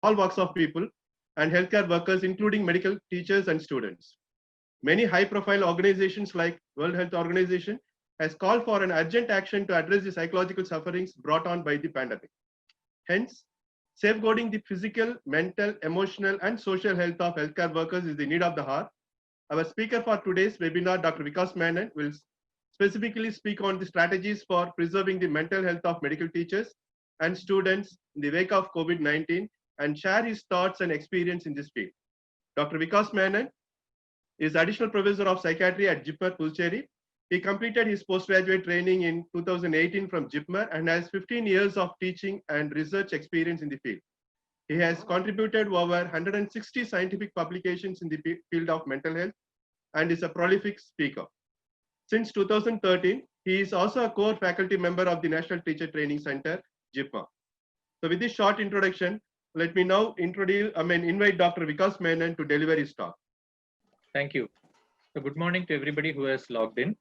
all walks of people and healthcare workers, including medical teachers and students. Many high-profile organizations like World Health Organization has called for an urgent action to address the psychological sufferings brought on by the pandemic. Hence, safeguarding the physical, mental, emotional, and social health of healthcare workers is the need of the hour. Our speaker for today's webinar, Dr. Vikas Menon, will specifically speak on the strategies for preserving the mental health of medical teachers and students in the wake of COVID-19 and share his thoughts and experience in this field. Dr. Vikas Menon is additional professor of psychiatry at JIPMER, Puducherry. He completed his postgraduate training in 2018 from JIPMER and has 15 years of teaching and research experience in the field. He has contributed over 160 scientific publications in the field of mental health and is a prolific speaker. Since 2013, he is also a core faculty member of the National Teacher Training Center, JIPMER. So with this short introduction, let me now invite Dr. Vikas Menon to deliver his talk. Thank you. So good morning to everybody who has logged in.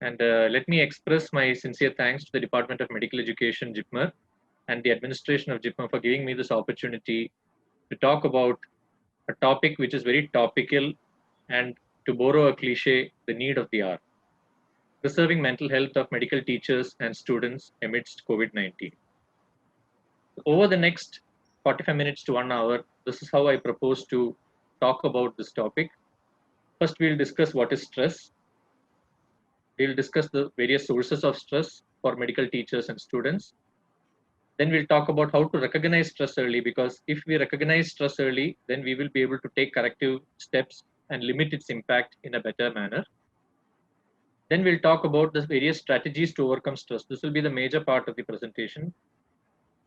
And let me express my sincere thanks to the Department of Medical Education, JIPMER, and the administration of JIPMER for giving me this opportunity to talk about a topic which is very topical and, to borrow a cliche, the need of the hour: preserving mental health of medical teachers and students amidst COVID-19. Over the next 45 minutes to 1 hour, this is how I propose to talk about this topic. First, we'll discuss what is stress. We'll discuss the various sources of stress for medical teachers and students. Then we'll talk about how to recognize stress early, because if we recognize stress early, then we will be able to take corrective steps and limit its impact in a better manner. Then we'll talk about the various strategies to overcome stress. This will be the major part of the presentation.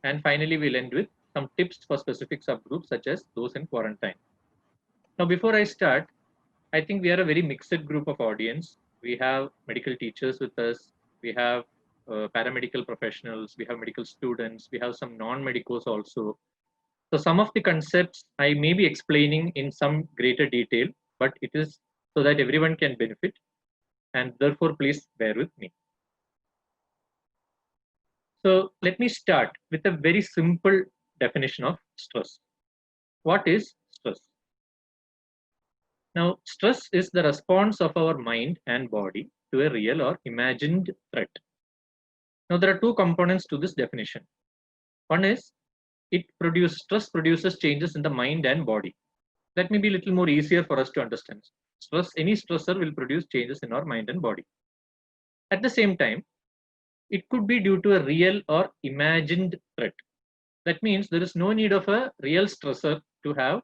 And finally, we'll end with some tips for specific subgroups, such as those in quarantine. Now, before I start, I think we are a very mixed group of audience. We have medical teachers with us. We have paramedical professionals. We have medical students. We have some non-medicals also. So some of the concepts I may be explaining in some greater detail, but it is so that everyone can benefit. And therefore, please bear with me. So let me start with a very simple definition of stress. What is stress? Now, stress is the response of our mind and body to a real or imagined threat. Now, there are two components to this definition. One is stress produces changes in the mind and body. Let me be a little more easier for us to understand. Any stressor will produce changes in our mind and body. At the same time, it could be due to a real or imagined threat. That means there is no need of a real stressor to have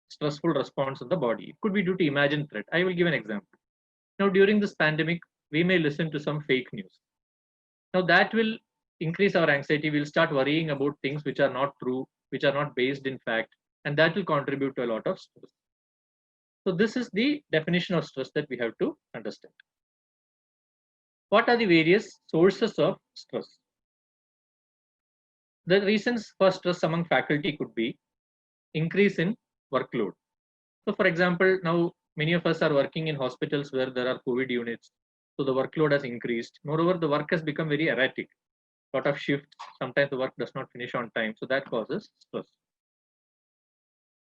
stressful response in the body. It could be due to imagined threat. I will give an example. Now, during this pandemic, we may listen to some fake news. Now, that will increase our anxiety. We'll start worrying about things which are not true, which are not based in fact, and that will contribute to a lot of stress. So this is the definition of stress that we have to understand. What are the various sources of stress? The reasons for stress among faculty could be increase in workload. So for example, now many of us are working in hospitals where there are COVID units. So the workload has increased. Moreover, the work has become very erratic. Lot of shifts. Sometimes the work does not finish on time. So that causes stress.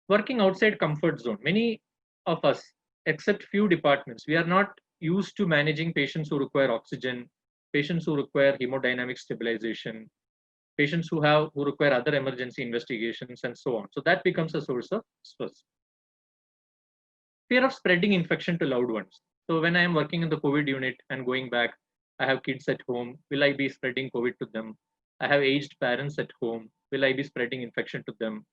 Working outside comfort zone. Many of us, except few departments, we are not used to managing patients who require oxygen, patients who require hemodynamic stabilization, patients who require other emergency investigations, and so on. So that becomes a source of stress. Fear of spreading infection to loved ones. So when I am working in the COVID unit and going back, I have kids at home. Will I be spreading COVID to them? I have aged parents at home. Will I be spreading infection to them?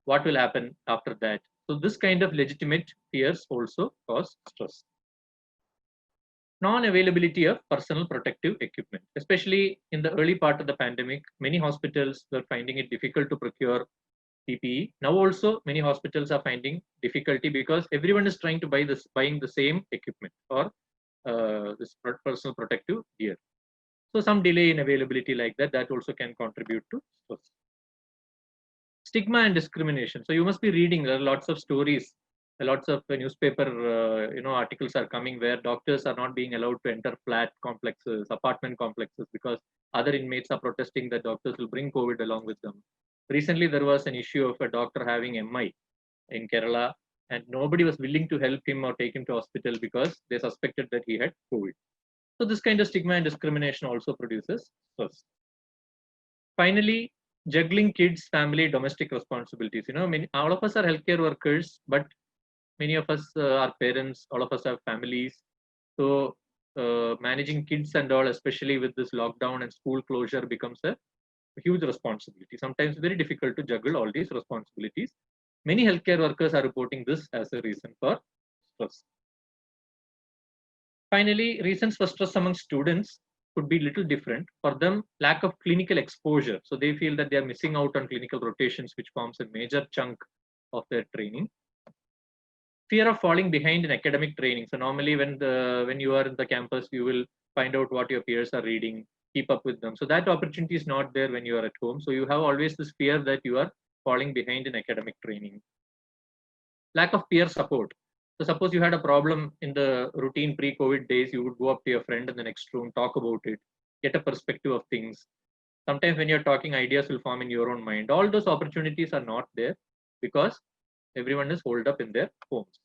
What will happen after that? So this kind of legitimate fears also cause stress. Non-availability of personal protective equipment. Especially in the early part of the pandemic, many hospitals were finding it difficult to procure PPE. Now also many hospitals are finding difficulty because everyone is trying to buying the same equipment or this personal protective gear. So some delay in availability like that also can contribute to stress. Stigma and discrimination. So you must be reading, there are lots of stories, lots of newspaper articles are coming where doctors are not being allowed to enter flat complexes, apartment complexes, because other inmates are protesting that doctors will bring COVID along with them. Recently, there was an issue of a doctor having MI in Kerala, and nobody was willing to help him or take him to hospital because they suspected that he had COVID. So this kind of stigma and discrimination also produces stress. Finally, juggling kids, family, domestic responsibilities. All of us are healthcare workers, but many of us are parents. All of us have families. So managing kids and all, especially with this lockdown and school closure, becomes a huge responsibility. Sometimes very difficult to juggle all these responsibilities. Many healthcare workers are reporting this as a reason for stress. Finally, reasons for stress among students could be little different. For them, lack of clinical exposure. So they feel that they are missing out on clinical rotations, which forms a major chunk of their training. Fear of falling behind in academic training. So normally when you are in the campus, you will find out what your peers are reading, keep up with them. So that opportunity is not there when you are at home. So you have always this fear that you are falling behind in academic training. Lack of peer support. So suppose you had a problem in the routine pre-COVID days, you would go up to your friend in the next room, talk about it, get a perspective of things. Sometimes when you're talking, ideas will form in your own mind. All those opportunities are not there because everyone is holed up in their homes.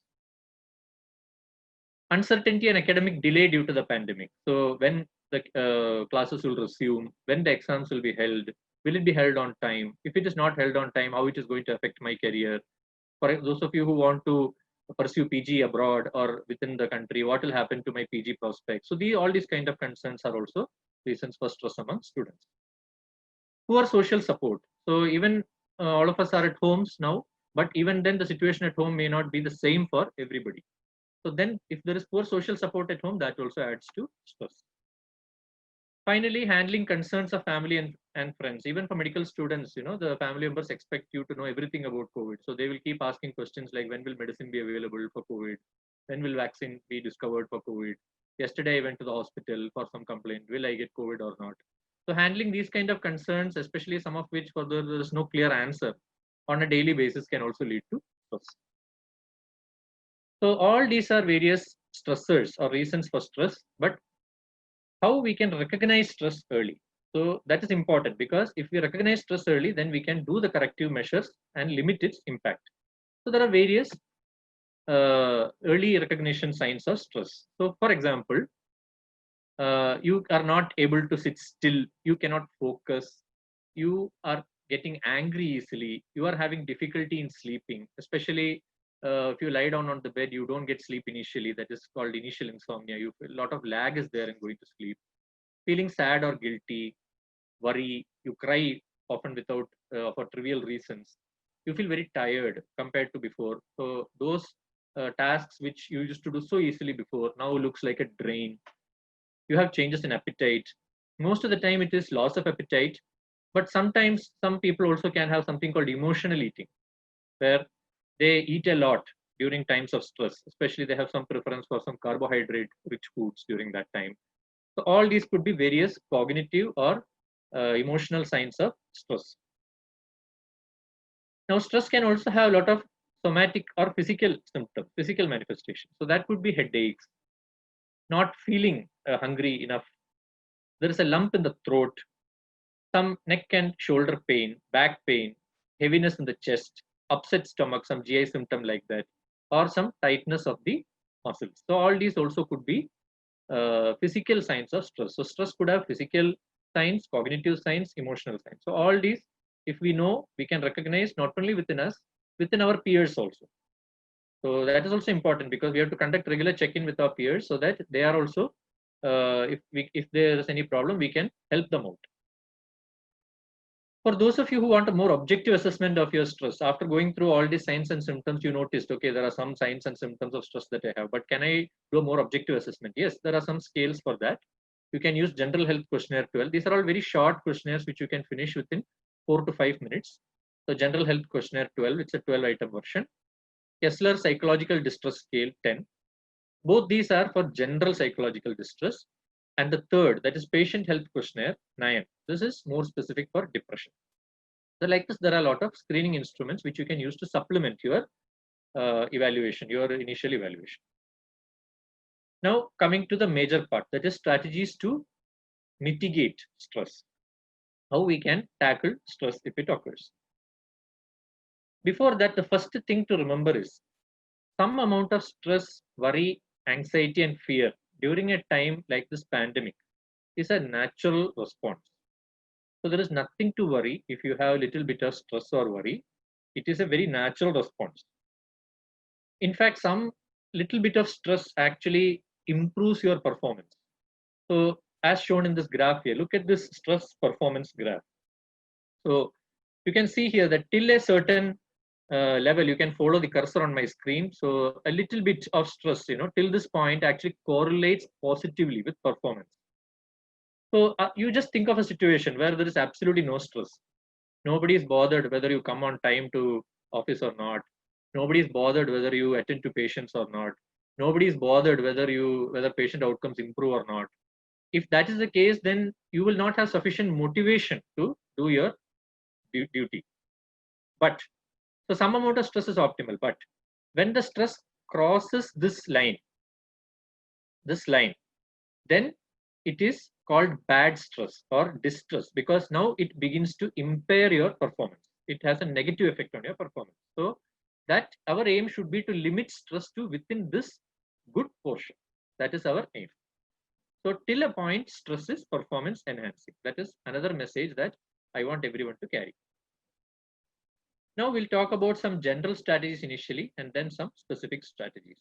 Uncertainty and academic delay due to the pandemic. So when the classes will resume, when the exams will be held, will it be held on time? If it is not held on time, how it is going to affect my career? For those of you who want to pursue PG abroad or within the country, what will happen to my PG prospects? So all these kind of concerns are also reasons for stress among students. Poor social support. So even all of us are at homes now, but even then the situation at home may not be the same for everybody. So then if there is poor social support at home, that also adds to stress. Finally, handling concerns of family and friends. Even for medical students, the family members expect you to know everything about COVID. So they will keep asking questions like, when will medicine be available for COVID? When will vaccine be discovered for COVID? Yesterday, I went to the hospital for some complaint. Will I get COVID or not? So handling these kind of concerns, especially some of which further there is no clear answer on a daily basis, can also lead to stress. So all these are various stressors or reasons for stress, but how we can recognize stress early. So that is important, because if we recognize stress early, then we can do the corrective measures and limit its impact. So there are various early recognition signs of stress. So for example, you are not able to sit still, you cannot focus, you are getting angry easily, you are having difficulty in sleeping, especially if you lie down on the bed, you don't get sleep initially. That is called initial insomnia. You feel a lot of lag is there in going to sleep. Feeling sad or guilty, worry, you cry often without for trivial reasons. You feel very tired compared to before. So those tasks which you used to do so easily before now looks like a drain. You have changes in appetite. Most of the time it is loss of appetite, but sometimes some people also can have something called emotional eating, where they eat a lot during times of stress, especially they have some preference for some carbohydrate rich foods during that time. So all these could be various cognitive or emotional signs of stress. Now stress can also have a lot of somatic or physical symptoms, physical manifestations. So that could be headaches, not feeling hungry enough, there is a lump in the throat, some neck and shoulder pain, back pain, heaviness in the chest, upset stomach, some GI symptom like that, or some tightness of the muscles. So all these also could be physical signs of stress. So stress could have physical signs, cognitive signs, emotional signs. So all these, if we know, we can recognize not only within us, within our peers also. So that is also important, because we have to conduct regular check-in with our peers so that they are also, if there is any problem, we can help them out. For those of you who want a more objective assessment of your stress, after going through all these signs and symptoms, you noticed, okay, there are some signs and symptoms of stress that I have, but can I do a more objective assessment? Yes, there are some scales for that. You can use General Health Questionnaire 12. These are all very short questionnaires which you can finish within 4 to 5 minutes. So General Health Questionnaire 12, it's a 12-item version. Kessler Psychological Distress Scale 10. Both these are for general psychological distress. And the third, that is Patient Health Questionnaire 9. This is more specific for depression. So like this, there are a lot of screening instruments which you can use to supplement your evaluation, your initial evaluation. Now coming to the major part, that is strategies to mitigate stress. How we can tackle stress if it occurs. Before that, the first thing to remember is some amount of stress, worry, anxiety, and fear during a time like this pandemic is a natural response. So there is nothing to worry if you have a little bit of stress or worry. It is a very natural response. In fact, some little bit of stress actually improves your performance. So as shown in this graph here, look at this stress performance graph. So you can see here that till a certain level, you can follow the cursor on my screen. So a little bit of stress, till this point actually correlates positively with performance. So you just think of a situation where there is absolutely no stress. Nobody is bothered whether you come on time to office or not. Nobody is bothered whether you attend to patients or not. Nobody is bothered whether patient outcomes improve or not. If that is the case, then you will not have sufficient motivation to do your duty. But so some amount of stress is optimal. But when the stress crosses this line, then it is called bad stress or distress, because now it begins to impair your performance. It has a negative effect on your performance. So that our aim should be to limit stress to within this good portion. That is our aim. So till a point, stress is performance enhancing. That is another message that I want everyone to carry. Now we'll talk about some general strategies initially and then some specific strategies.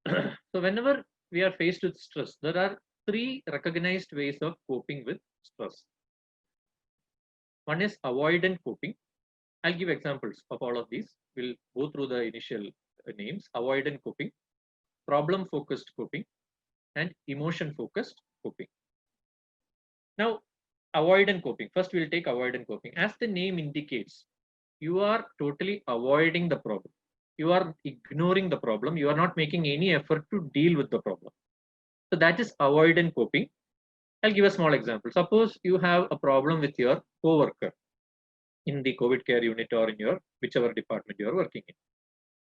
So whenever we are faced with stress, there are 3 recognized ways of coping with stress. One is avoidant coping. I'll give examples of all of these. We'll go through the initial names. Avoidant coping, problem focused coping, and emotion focused coping. Now, avoidant coping. First, we'll take avoidant coping. As the name indicates, you are totally avoiding the problem. You are ignoring the problem. You are not making any effort to deal with the problem. So that is avoidant coping. I'll give a small example. Suppose you have a problem with your co-worker in the COVID care unit or in your whichever department you are working in.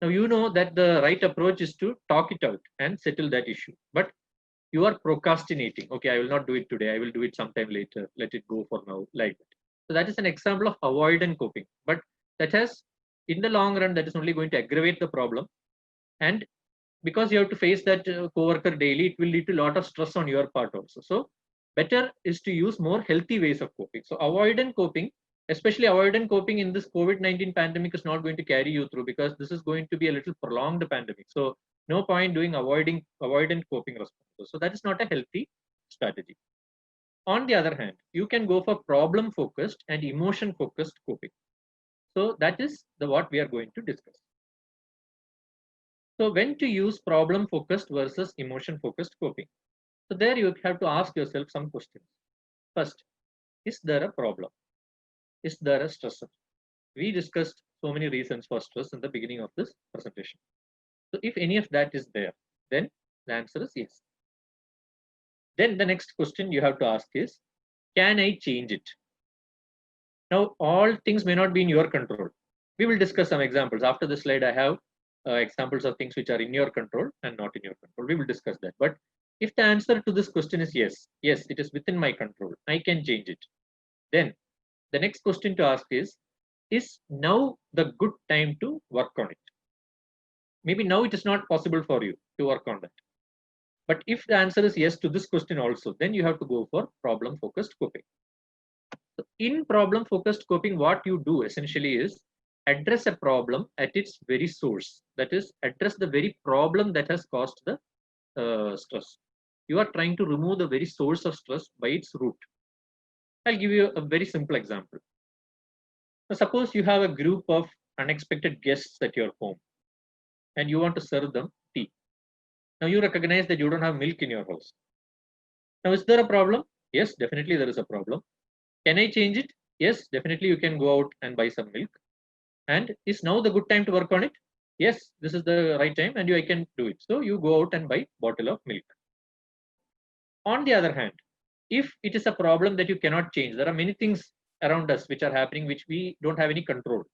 Now you know that the right approach is to talk it out and settle that issue. But you are procrastinating. Okay, I will not do it today. I will do it sometime later. Let it go for now, like that. So that is an example of avoidant coping. But that has, in the long run, that is only going to aggravate the problem. And because you have to face that co-worker daily, it will lead to a lot of stress on your part also. So better is to use more healthy ways of coping. So avoidant coping, especially avoidant coping in this COVID-19 pandemic, is not going to carry you through, because this is going to be a little prolonged pandemic. So no point doing avoidant coping responses. So that is not a healthy strategy. On the other hand, you can go for problem focused and emotion focused coping. So that is what we are going to discuss. So when to use problem focused versus emotion focused coping? So there you have to ask yourself some questions. First, is there a problem? Is there a stressor? We discussed so many reasons for stress in the beginning of this presentation. So if any of that is there, then the answer is yes. Then the next question you have to ask is, can I change it? Now, all things may not be in your control. We will discuss some examples. After this slide, I have examples of things which are in your control and not in your control. We will discuss that. But if the answer to this question is yes, it is within my control, I can change it, then the next question to ask is now the good time to work on it? Maybe now it is not possible for you to work on that. But if the answer is yes to this question also, then you have to go for problem focused coping. So in problem focused coping, what you do essentially is address a problem at its very source. That is, address the very problem that has caused the stress. You are trying to remove the very source of stress by its root. I'll give you a very simple example. Now, suppose you have a group of unexpected guests at your home and you want to serve them tea. Now you recognize that you don't have milk in your house. Now, is there a problem? Yes, definitely there is a problem. Can I change it? Yes, definitely you can go out and buy some milk. And is now the good time to work on it? Yes, this is the right time and I can do it. So you go out and buy a bottle of milk. On the other hand, if it is a problem that you cannot change, there are many things around us which are happening which we don't have any control.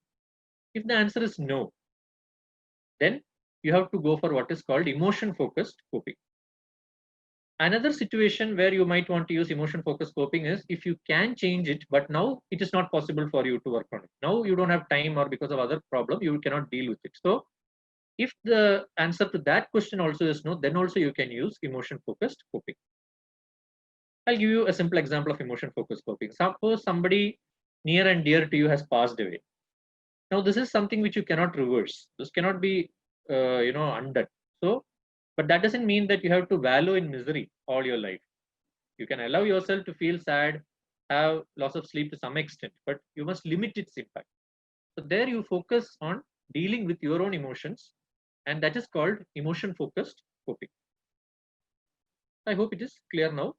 If the answer is no, then you have to go for what is called emotion focused coping. Another situation where you might want to use emotion focused coping is if you can change it, but now it is not possible for you to work on it. Now you don't have time, or because of other problem, you cannot deal with it. So if the answer to that question also is no, then also you can use emotion focused coping. I'll give you a simple example of emotion focused coping. Suppose somebody near and dear to you has passed away. Now this is something which you cannot reverse. This cannot be undone. So, but that doesn't mean that you have to wallow in misery all your life. You can allow yourself to feel sad, have loss of sleep to some extent, but you must limit its impact. So there you focus on dealing with your own emotions, and that is called emotion focused coping. I hope it is clear now.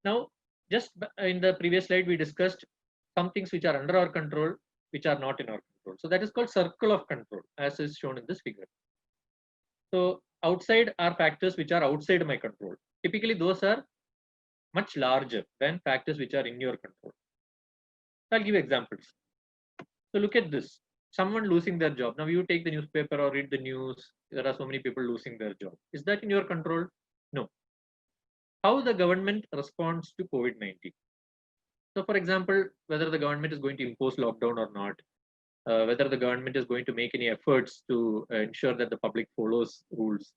Now, just in the previous slide, we discussed some things which are under our control, which are not in our control. So that is called circle of control, as is shown in this figure. So outside are factors which are outside my control. Typically, those are much larger than factors which are in your control. I'll give examples. So look at this. Someone losing their job. Now you take the newspaper or read the news. There are so many people losing their job. Is that in your control? No. How the government responds to COVID-19. So for example, whether the government is going to impose lockdown or not, whether the government is going to make any efforts to ensure that the public follows rules,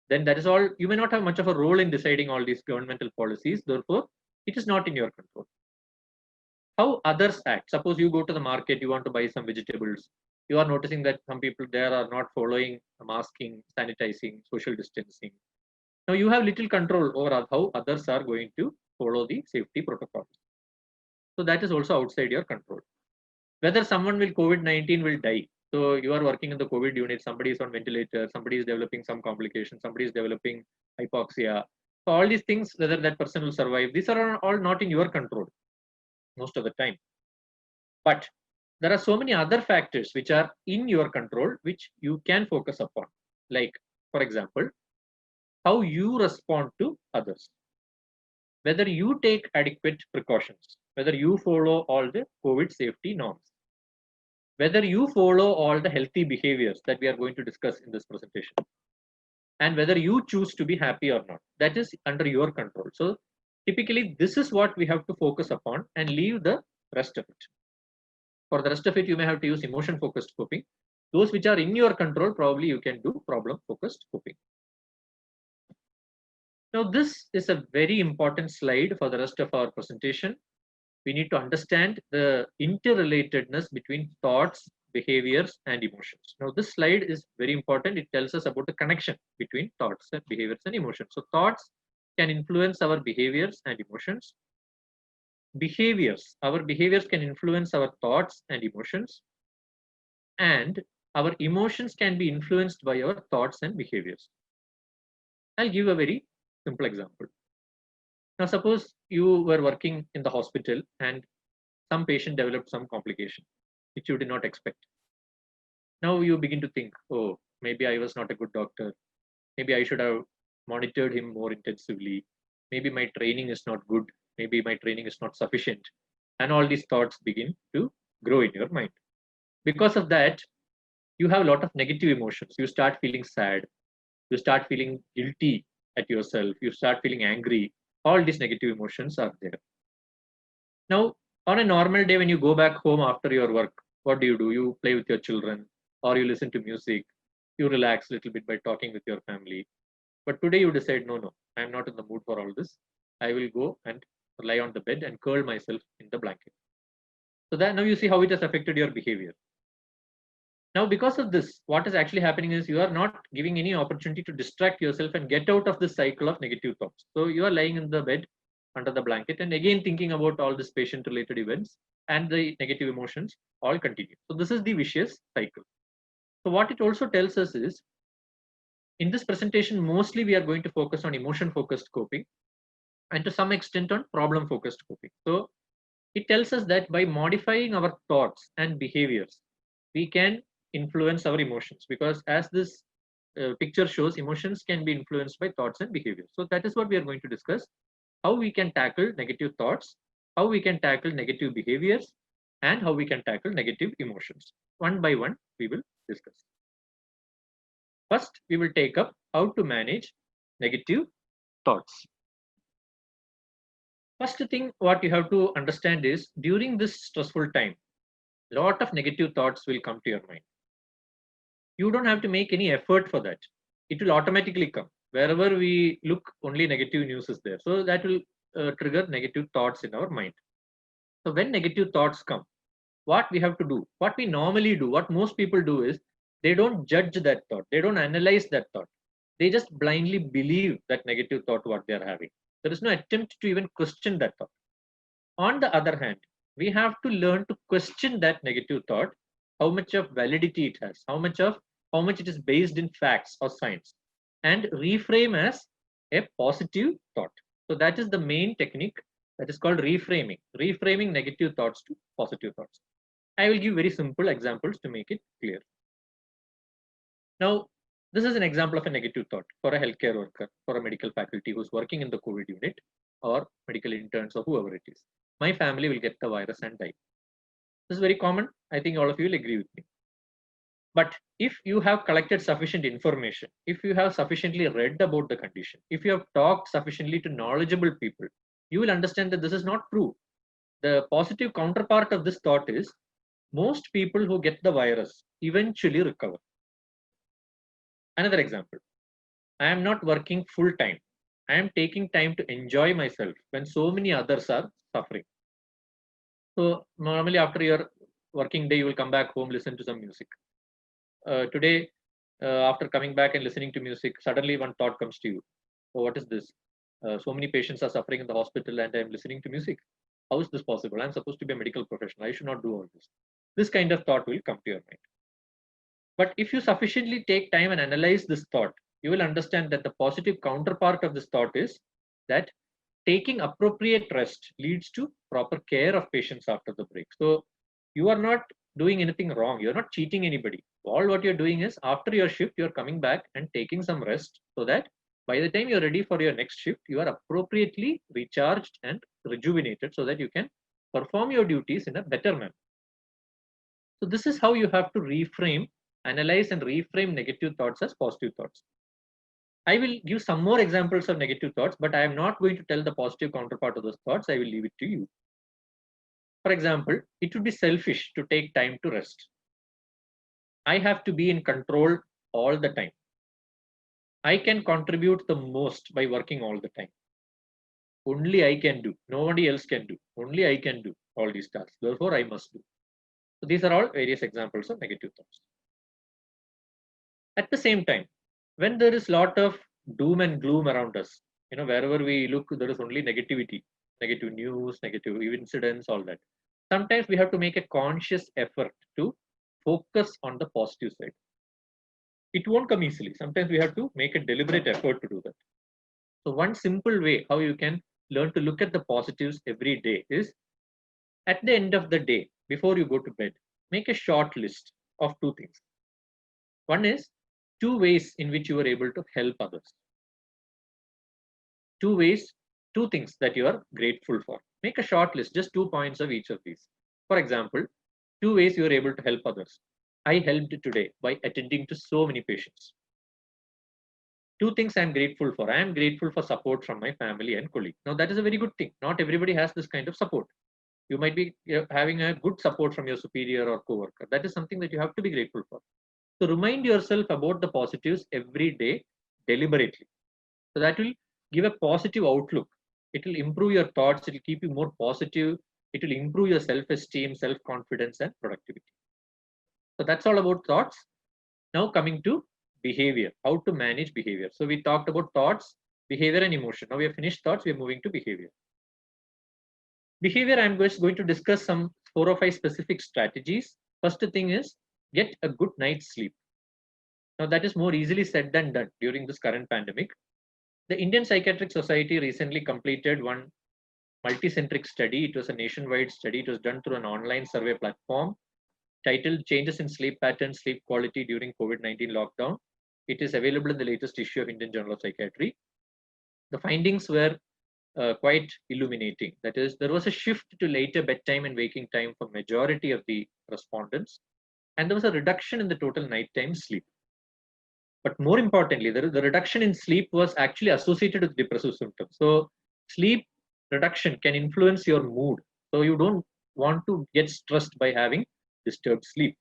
then that is all. You may not have much of a role in deciding all these governmental policies. Therefore, it is not in your control. How others act. Suppose you go to the market, you want to buy some vegetables. You are noticing that some people there are not following masking, sanitizing, social distancing. Now you have little control over how others are going to follow the safety protocols. So that is also outside your control. Whether someone will COVID-19 will die. So you are working in the COVID unit, somebody is on ventilator, somebody is developing some complications, somebody is developing hypoxia. So all these things, whether that person will survive, these are all not in your control most of the time. But there are so many other factors which are in your control, which you can focus upon. Like, for example, how you respond to others. Whether you take adequate precautions, whether you follow all the COVID safety norms, whether you follow all the healthy behaviors that we are going to discuss in this presentation, and whether you choose to be happy or not. That is under your control. So typically, this is what we have to focus upon and leave the rest of it. For the rest of it, you may have to use emotion focused coping. Those which are in your control, probably you can do problem focused coping. Now, this is a very important slide for the rest of our presentation. We need to understand the interrelatedness between thoughts, behaviors, and emotions. Now, this slide is very important. It tells us about the connection between thoughts and behaviors and emotions. So, thoughts can influence our behaviors and emotions. Our behaviors can influence our thoughts and emotions. And our emotions can be influenced by our thoughts and behaviors. I'll give a very simple example. Now, suppose you were working in the hospital and some patient developed some complication which you did not expect. Now you begin to think, oh, maybe I was not a good doctor. Maybe I should have monitored him more intensively. Maybe my training is not good. Maybe my training is not sufficient. And all these thoughts begin to grow in your mind. Because of that, you have a lot of negative emotions. You start feeling sad. You start feeling guilty at yourself. You start feeling angry. All these negative emotions are there. Now, on a normal day, when you go back home after your work, what do? You play with your children, or you listen to music. You relax a little bit by talking with your family. But today you decide, no, I'm not in the mood for all this. I will go and lie on the bed and curl myself in the blanket. So that now you see how it has affected your behavior. Now, because of this, what is actually happening is you are not giving any opportunity to distract yourself and get out of this cycle of negative thoughts. So you are lying in the bed under the blanket and again thinking about all these patient related events and the negative emotions all continue. So this is the vicious cycle. So what it also tells us is, in this presentation, mostly we are going to focus on emotion focused coping and to some extent on problem focused coping. So it tells us that by modifying our thoughts and behaviors, we can influence our emotions, because as this picture shows, emotions can be influenced by thoughts and behaviors. So that is what we are going to discuss, how we can tackle negative thoughts, how we can tackle negative behaviors, and how we can tackle negative emotions. One by one, we will discuss. First, we will take up how to manage negative thoughts. First thing what you have to understand is during this stressful time, a lot of negative thoughts will come to your mind. You don't have to make any effort for that. It will automatically come. Wherever we look, only negative news is there. So that will trigger negative thoughts in our mind. So when negative thoughts come, what we have to do, what we normally do, what most people do is they don't judge that thought. They don't analyze that thought. They just blindly believe that negative thought what they are having. There is no attempt to even question that thought. On the other hand, we have to learn to question that negative thought, how much of validity it has, how much it is based in facts or science, and reframe as a positive thought. So that is the main technique that is called reframing negative thoughts to positive thoughts. I will give very simple examples to make it clear. Now, this is an example of a negative thought for a healthcare worker, for a medical faculty who's working in the COVID unit, or medical interns, or whoever it is. My family will get the virus and die. This is very common. I think all of you will agree with me. But if you have collected sufficient information, if you have sufficiently read about the condition, if you have talked sufficiently to knowledgeable people, you will understand that this is not true. The positive counterpart of this thought is most people who get the virus eventually recover. Another example, I am not working full time. I am taking time to enjoy myself when so many others are suffering. So normally after your working day, you will come back home, listen to some music. Today, after coming back and listening to music, suddenly one thought comes to you. Oh, what is this? So many patients are suffering in the hospital and I'm listening to music. How is this possible? I'm supposed to be a medical professional. I should not do all this. This kind of thought will come to your mind. But if you sufficiently take time and analyze this thought, you will understand that the positive counterpart of this thought is that taking appropriate rest leads to proper care of patients after the break. So you are not doing anything wrong. You're not cheating anybody. All what you're doing is after your shift, you're coming back and taking some rest so that by the time you're ready for your next shift, you are appropriately recharged and rejuvenated so that you can perform your duties in a better manner. So this is how you have to analyze and reframe negative thoughts as positive thoughts. I will give some more examples of negative thoughts, but I am not going to tell the positive counterpart of those thoughts. I will leave it to you. For example, it would be selfish to take time to rest. I have to be in control all the time. I can contribute the most by working all the time. Only I can do. Nobody else can do. Only I can do all these tasks. Therefore, I must do. So these are all various examples of negative thoughts. At the same time, when there is a lot of doom and gloom around us, wherever we look, there is only negativity, negative news, negative incidents, all that. Sometimes we have to make a conscious effort to focus on the positive side. It won't come easily. Sometimes we have to make a deliberate effort to do that. So one simple way how you can learn to look at the positives every day is at the end of the day, before you go to bed, make a short list of 2 things. One is 2 ways in which you are able to help others. 2 ways, 2 things that you are grateful for. Make a short list, just 2 points of each of these. For example, 2 ways you are able to help others. I helped today by attending to so many patients. 2 things I am grateful for. I am grateful for support from my family and colleagues. Now that is a very good thing. Not everybody has this kind of support. You might be having a good support from your superior or co-worker. That is something that you have to be grateful for. So remind yourself about the positives every day deliberately. So that will give a positive outlook. It will improve your thoughts. It will keep you more positive. It will improve your self-esteem, self-confidence, and productivity. So that's all about thoughts. Now coming to behavior, how to manage behavior. So we talked about thoughts, behavior, and emotion. Now we have finished thoughts. We are moving to behavior. Behavior, I'm just going to discuss some 4 or 5 specific strategies. First thing is get a good night's sleep. Now that is more easily said than done during this current pandemic. The Indian Psychiatric Society recently completed one multicentric study. It was a nationwide study. It was done through an online survey platform titled Changes in Sleep Patterns, Sleep Quality During COVID-19 Lockdown. It is available in the latest issue of Indian Journal of Psychiatry. The findings were quite illuminating. That is, there was a shift to later bedtime and waking time for majority of the respondents, and there was a reduction in the total nighttime sleep. But more importantly, the reduction in sleep was actually associated with depressive symptoms. So sleep reduction can influence your mood. So you don't want to get stressed by having disturbed sleep.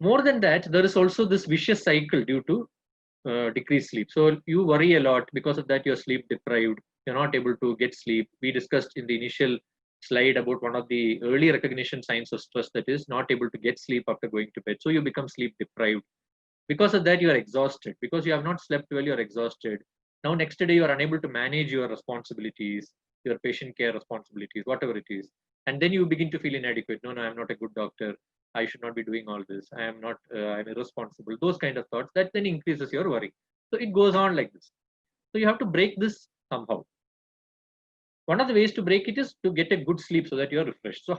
More than that, there is also this vicious cycle due to decreased sleep. So you worry a lot, because of that you're sleep deprived, you're not able to get sleep. We discussed in the initial slide about one of the early recognition signs of stress, that is not able to get sleep after going to bed. So you become sleep deprived. Because of that you are exhausted, because you have not slept well, you're exhausted. Now next day you are unable to manage your responsibilities, your patient care responsibilities, whatever it is, and then you begin to feel inadequate. No, I'm not a good doctor, I should not be doing all this, I am not I'm irresponsible, those kind of thoughts, that then increases your worry. So it goes on like this. So you have to break this somehow. One of the ways to break it is to get a good sleep so that you are refreshed. So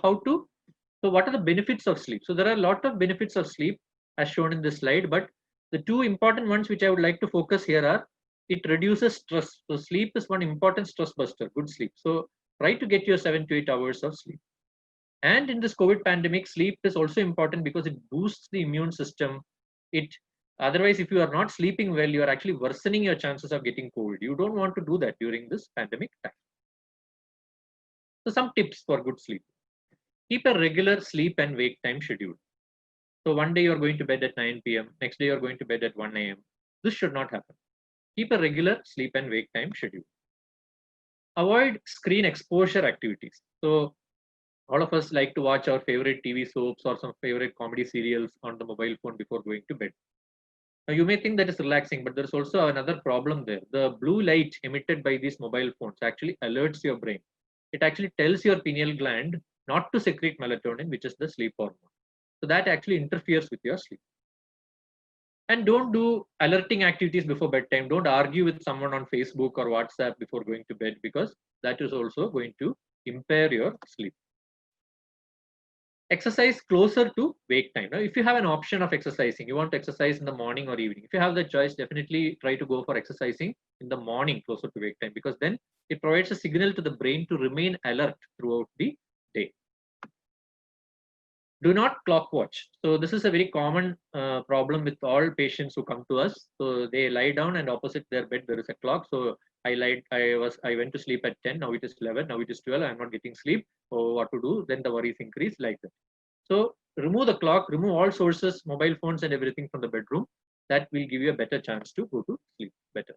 what are the benefits of sleep? So there are a lot of benefits of sleep as shown in this slide, but the two important ones which I would like to focus here are, it reduces stress. So sleep is one important stress buster, good sleep. So try to get your 7 to 8 hours of sleep. And in this COVID pandemic, sleep is also important because it boosts the immune system. Otherwise, if you are not sleeping well, you are actually worsening your chances of getting COVID. You don't want to do that during this pandemic time. So some tips for good sleep. Keep a regular sleep and wake time schedule. So one day you're going to bed at 9 p.m. Next day you're going to bed at 1 a.m. This should not happen. Keep a regular sleep and wake time schedule. Avoid screen exposure activities. So all of us like to watch our favorite TV soaps or some favorite comedy serials on the mobile phone before going to bed. Now you may think that is relaxing, but there's also another problem there. The blue light emitted by these mobile phones actually alerts your brain. It actually tells your pineal gland not to secrete melatonin, which is the sleep hormone. So that actually interferes with your sleep. And don't do alerting activities before bedtime. Don't argue with someone on Facebook or WhatsApp before going to bed, because that is also going to impair your sleep. Exercise closer to wake time. Now, if you have an option of exercising, you want to exercise in the morning or evening. If you have the choice, definitely try to go for exercising in the morning closer to wake time, because then it provides a signal to the brain to remain alert throughout the day. Do not clock watch. So this is a very common problem with all patients who come to us. So they lie down and opposite their bed there is a clock. So I went to sleep at 10. Now it is 11. Now it is 12. I'm not getting sleep. So what to do? Then the worries increase like that. So remove the clock, remove all sources, mobile phones and everything from the bedroom. That will give you a better chance to go to sleep better.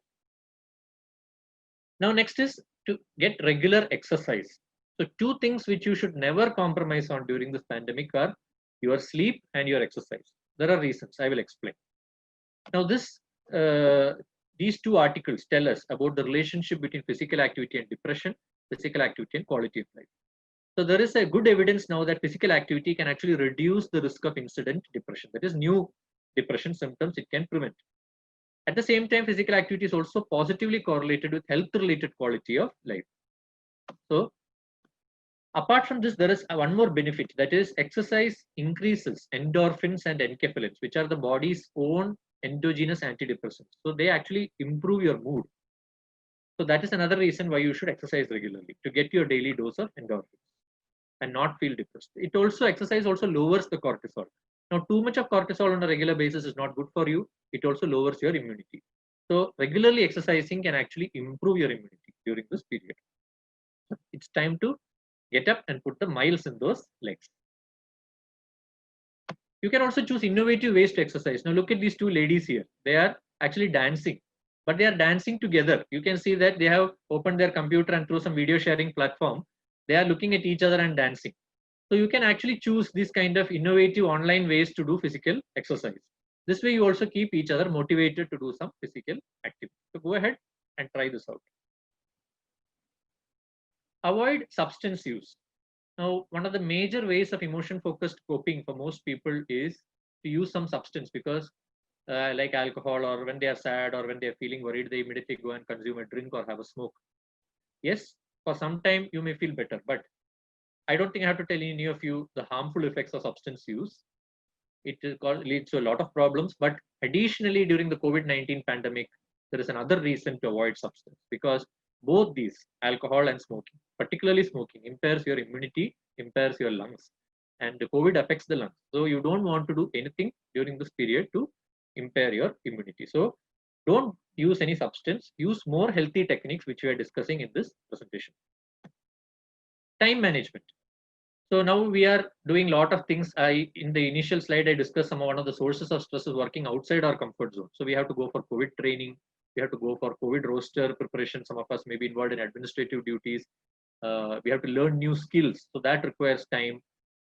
Now next is to get regular exercise. So two things which you should never compromise on during this pandemic are your sleep and your exercise. There are reasons, I will explain. Now these two articles tell us about the relationship between physical activity and depression, physical activity and quality of life. So there is a good evidence now that physical activity can actually reduce the risk of incident depression. That is, new depression symptoms it can prevent. At the same time, physical activity is also positively correlated with health-related quality of life. So apart from this, there is one more benefit, that is exercise increases endorphins and enkephalins, which are the body's own endogenous antidepressants. So they actually improve your mood. So that is another reason why you should exercise regularly, to get your daily dose of endorphins and not feel depressed. Exercise also lowers the cortisol. Now, too much of cortisol on a regular basis is not good for you. It also lowers your immunity. So regularly exercising can actually improve your immunity during this period. It's time to get up and put the miles in those legs. You can also choose innovative ways to exercise. Now look at these two ladies here. They are actually dancing, but they are dancing together. You can see that they have opened their computer and through some video sharing platform, they are looking at each other and dancing. So you can actually choose these kind of innovative online ways to do physical exercise. This way you also keep each other motivated to do some physical activity. So go ahead and try this out. Avoid substance use. Now, one of the major ways of emotion-focused coping for most people is to use some substance, because like alcohol, or when they are sad or when they are feeling worried, they immediately go and consume a drink or have a smoke. Yes, for some time you may feel better, but I don't think I have to tell any of you the harmful effects of substance use. It leads to a lot of problems, but additionally during the COVID-19 pandemic, there is another reason to avoid substance, because both these, alcohol and smoking, particularly smoking, impairs your immunity, impairs your lungs, and the COVID affects the lungs. So you don't want to do anything during this period to impair your immunity. So Don't use any substance. Use more healthy techniques, which we are discussing in this presentation. Time management. So now we are doing a lot of things. In the initial slide, I discussed one of the sources of stress is working outside our comfort zone. So we have to go for COVID training. We have to go for COVID roster preparation. Some of us may be involved in administrative duties. We have to learn new skills. So that requires time.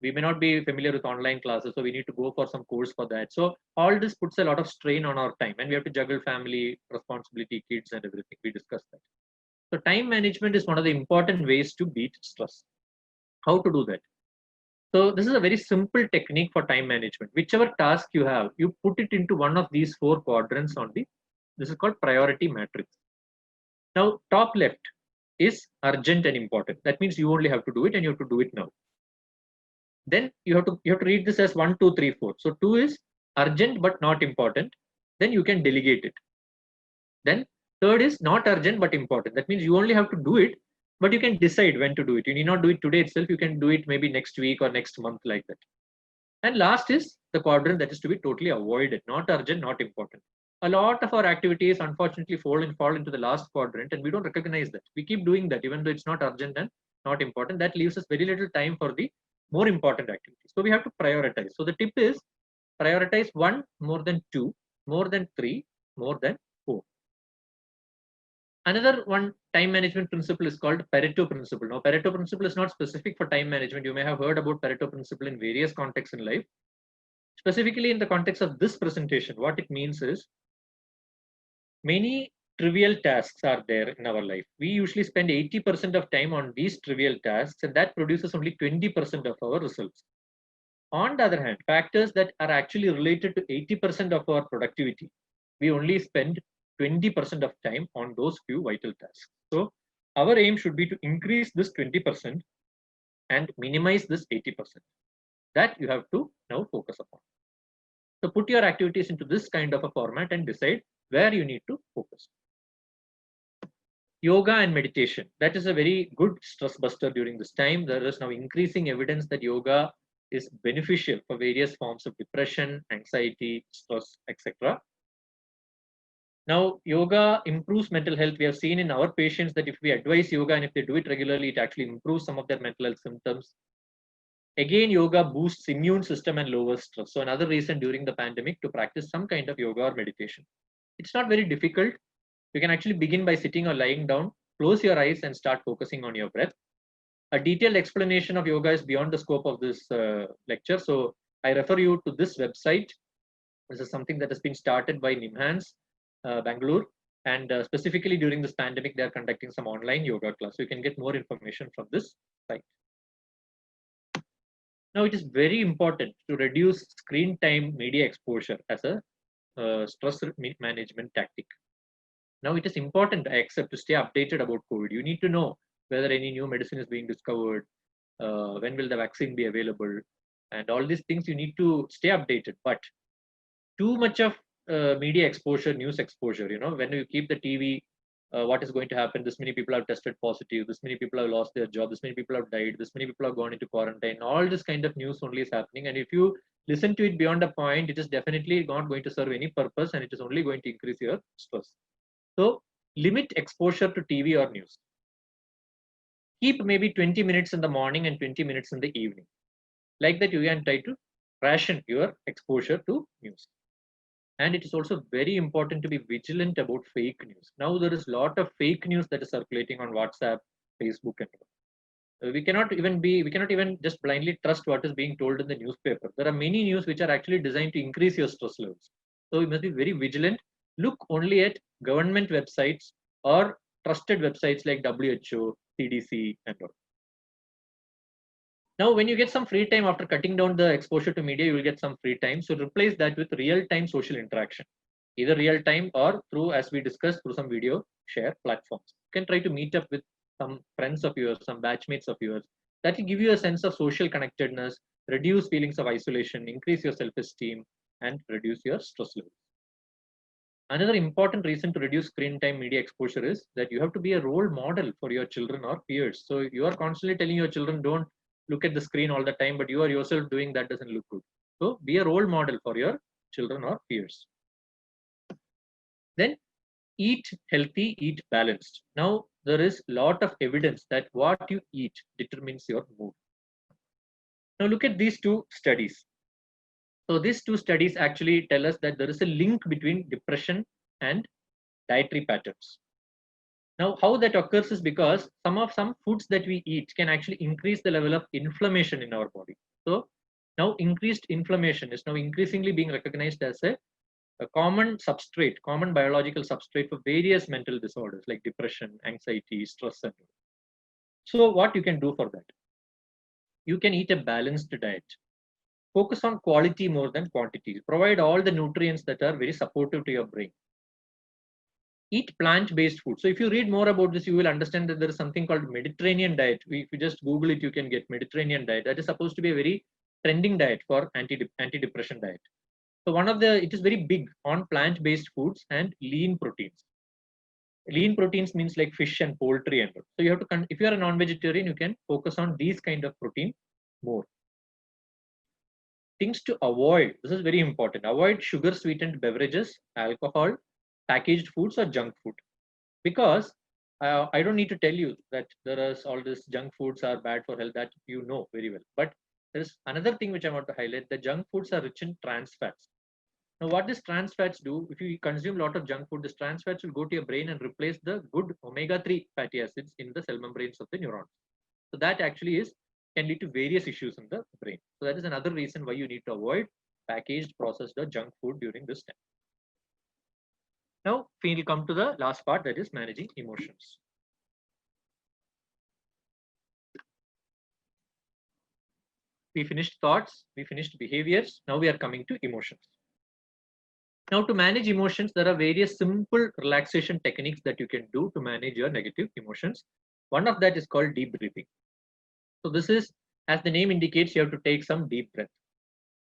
We may not be familiar with online classes, so we need to go for some course for that. So all this puts a lot of strain on our time, and we have to juggle family responsibility, kids, and everything. We discussed that. So time management is one of the important ways to beat stress. How to do that? So this is a very simple technique for time management. Whichever task you have, you put it into one of these 4 quadrants on this is called priority matrix. Now, top left is urgent and important. That means you only have to do it and you have to do it now. Then you have to read this as 1, 2, 3, 4. So 2 is urgent but not important. Then you can delegate it. Then third is not urgent but important. That means you only have to do it, but you can decide when to do it. You need not do it today itself. You can do it maybe next week or next month, like that. And last is the quadrant that is to be totally avoided. Not urgent, not important. A lot of our activities unfortunately fall into the last quadrant, and we don't recognize that. We keep doing that even though it's not urgent and not important. That leaves us very little time for the more important activities. So we have to prioritize. So the tip is prioritize 1 more than 2, more than 3, more than 4. Another one time management principle is called Pareto principle. Now, Pareto principle is not specific for time management. You may have heard about Pareto principle in various contexts in life. Specifically in the context of this presentation, what it means is many trivial tasks are there in our life. We usually spend 80% of time on these trivial tasks, and that produces only 20% of our results. On the other hand, factors that are actually related to 80% of our productivity, we only spend 20% of time on those few vital tasks. So our aim should be to increase this 20% and minimize this 80%. That you have to now focus upon. So put your activities into this kind of a format and decide where you need to focus. Yoga and meditation. That is a very good stress buster during this time. There is now increasing evidence that yoga is beneficial for various forms of depression, anxiety, stress, etc. Now, yoga improves mental health. We have seen in our patients that if we advise yoga and if they do it regularly, it actually improves some of their mental health symptoms. Again, yoga boosts immune system and lowers stress. So another reason during the pandemic to practice some kind of yoga or meditation. It's not very difficult. You can actually begin by sitting or lying down, close your eyes and start focusing on your breath. A detailed explanation of yoga is beyond the scope of this lecture. So I refer you to this website. This is something that has been started by Nimhans, Bangalore. And specifically during this pandemic, they are conducting some online yoga class. So you can get more information from this site. Now, it is very important to reduce screen time media exposure as a stress management tactic. Now, it is important, I accept, to stay updated about COVID. You need to know whether any new medicine is being discovered, when will the vaccine be available, and all these things you need to stay updated. But too much of media exposure, news exposure, when you keep the TV, what is going to happen? This many people have tested positive, this many people have lost their job, this many people have died, this many people have gone into quarantine. All this kind of news only is happening. And if you listen to it beyond a point, it is definitely not going to serve any purpose, and it is only going to increase your stress. So limit exposure to TV or news. Keep maybe 20 minutes in the morning and 20 minutes in the evening. Like that, you can try to ration your exposure to news. And it is also very important to be vigilant about fake news. Now there is a lot of fake news that is circulating on WhatsApp, Facebook, and we cannot even just blindly trust what is being told in the newspaper. There are many news which are actually designed to increase your stress levels. So you must be very vigilant. Look only at government websites or trusted websites like WHO, CDC, and all. Now, when you get some free time after cutting down the exposure to media, you will get some free time. So replace that with real-time social interaction, either real-time or through, as we discussed, through some video share platforms. You can try to meet up with some friends of yours, some batchmates of yours. That will give you a sense of social connectedness, reduce feelings of isolation, increase your self-esteem, and reduce your stress levels. Another important reason to reduce screen time media exposure is that you have to be a role model for your children or peers. So you are constantly telling your children, don't look at the screen all the time, but you are yourself doing that doesn't look good. So be a role model for your children or peers. Then eat healthy, eat balanced. Now, there is a lot of evidence that what you eat determines your mood. Now, look at these two studies. So, these two studies actually tell us that there is a link between depression and dietary patterns. Now, how that occurs is because some foods that we eat can actually increase the level of inflammation in our body. So, now increased inflammation is now increasingly being recognized as a common substrate, common biological substrate for various mental disorders like depression, anxiety, stress, and all. So, what you can do for that? You can eat a balanced diet. Focus on quality more than quantity. Provide all the nutrients that are very supportive to your brain. Eat plant-based food. So if you read more about this, you will understand that there is something called Mediterranean diet. If you just Google it, you can get Mediterranean diet. That is supposed to be a very trending diet for anti-depression diet. So it is very big on plant-based foods and lean proteins. Lean proteins means like fish and poultry and all. So you have to, if you are a non-vegetarian, you can focus on these kind of protein more. Things to avoid. This is very important. Avoid sugar-sweetened beverages, alcohol, packaged foods, or junk food. Because I don't need to tell you that there is all this junk foods are bad for health, that you know very well. But there is another thing which I want to highlight. The junk foods are rich in trans fats. Now, what these trans fats do, if you consume a lot of junk food, these trans fats will go to your brain and replace the good omega-3 fatty acids in the cell membranes of the neurons. So that actually can lead to various issues in the brain. So that is another reason why you need to avoid packaged, processed, or junk food during this time. Now, we will come to the last part, that is managing emotions. We finished thoughts, we finished behaviors. Now we are coming to emotions. Now, to manage emotions, there are various simple relaxation techniques that you can do to manage your negative emotions. One of that is called deep breathing. So this is, as the name indicates, you have to take some deep breath.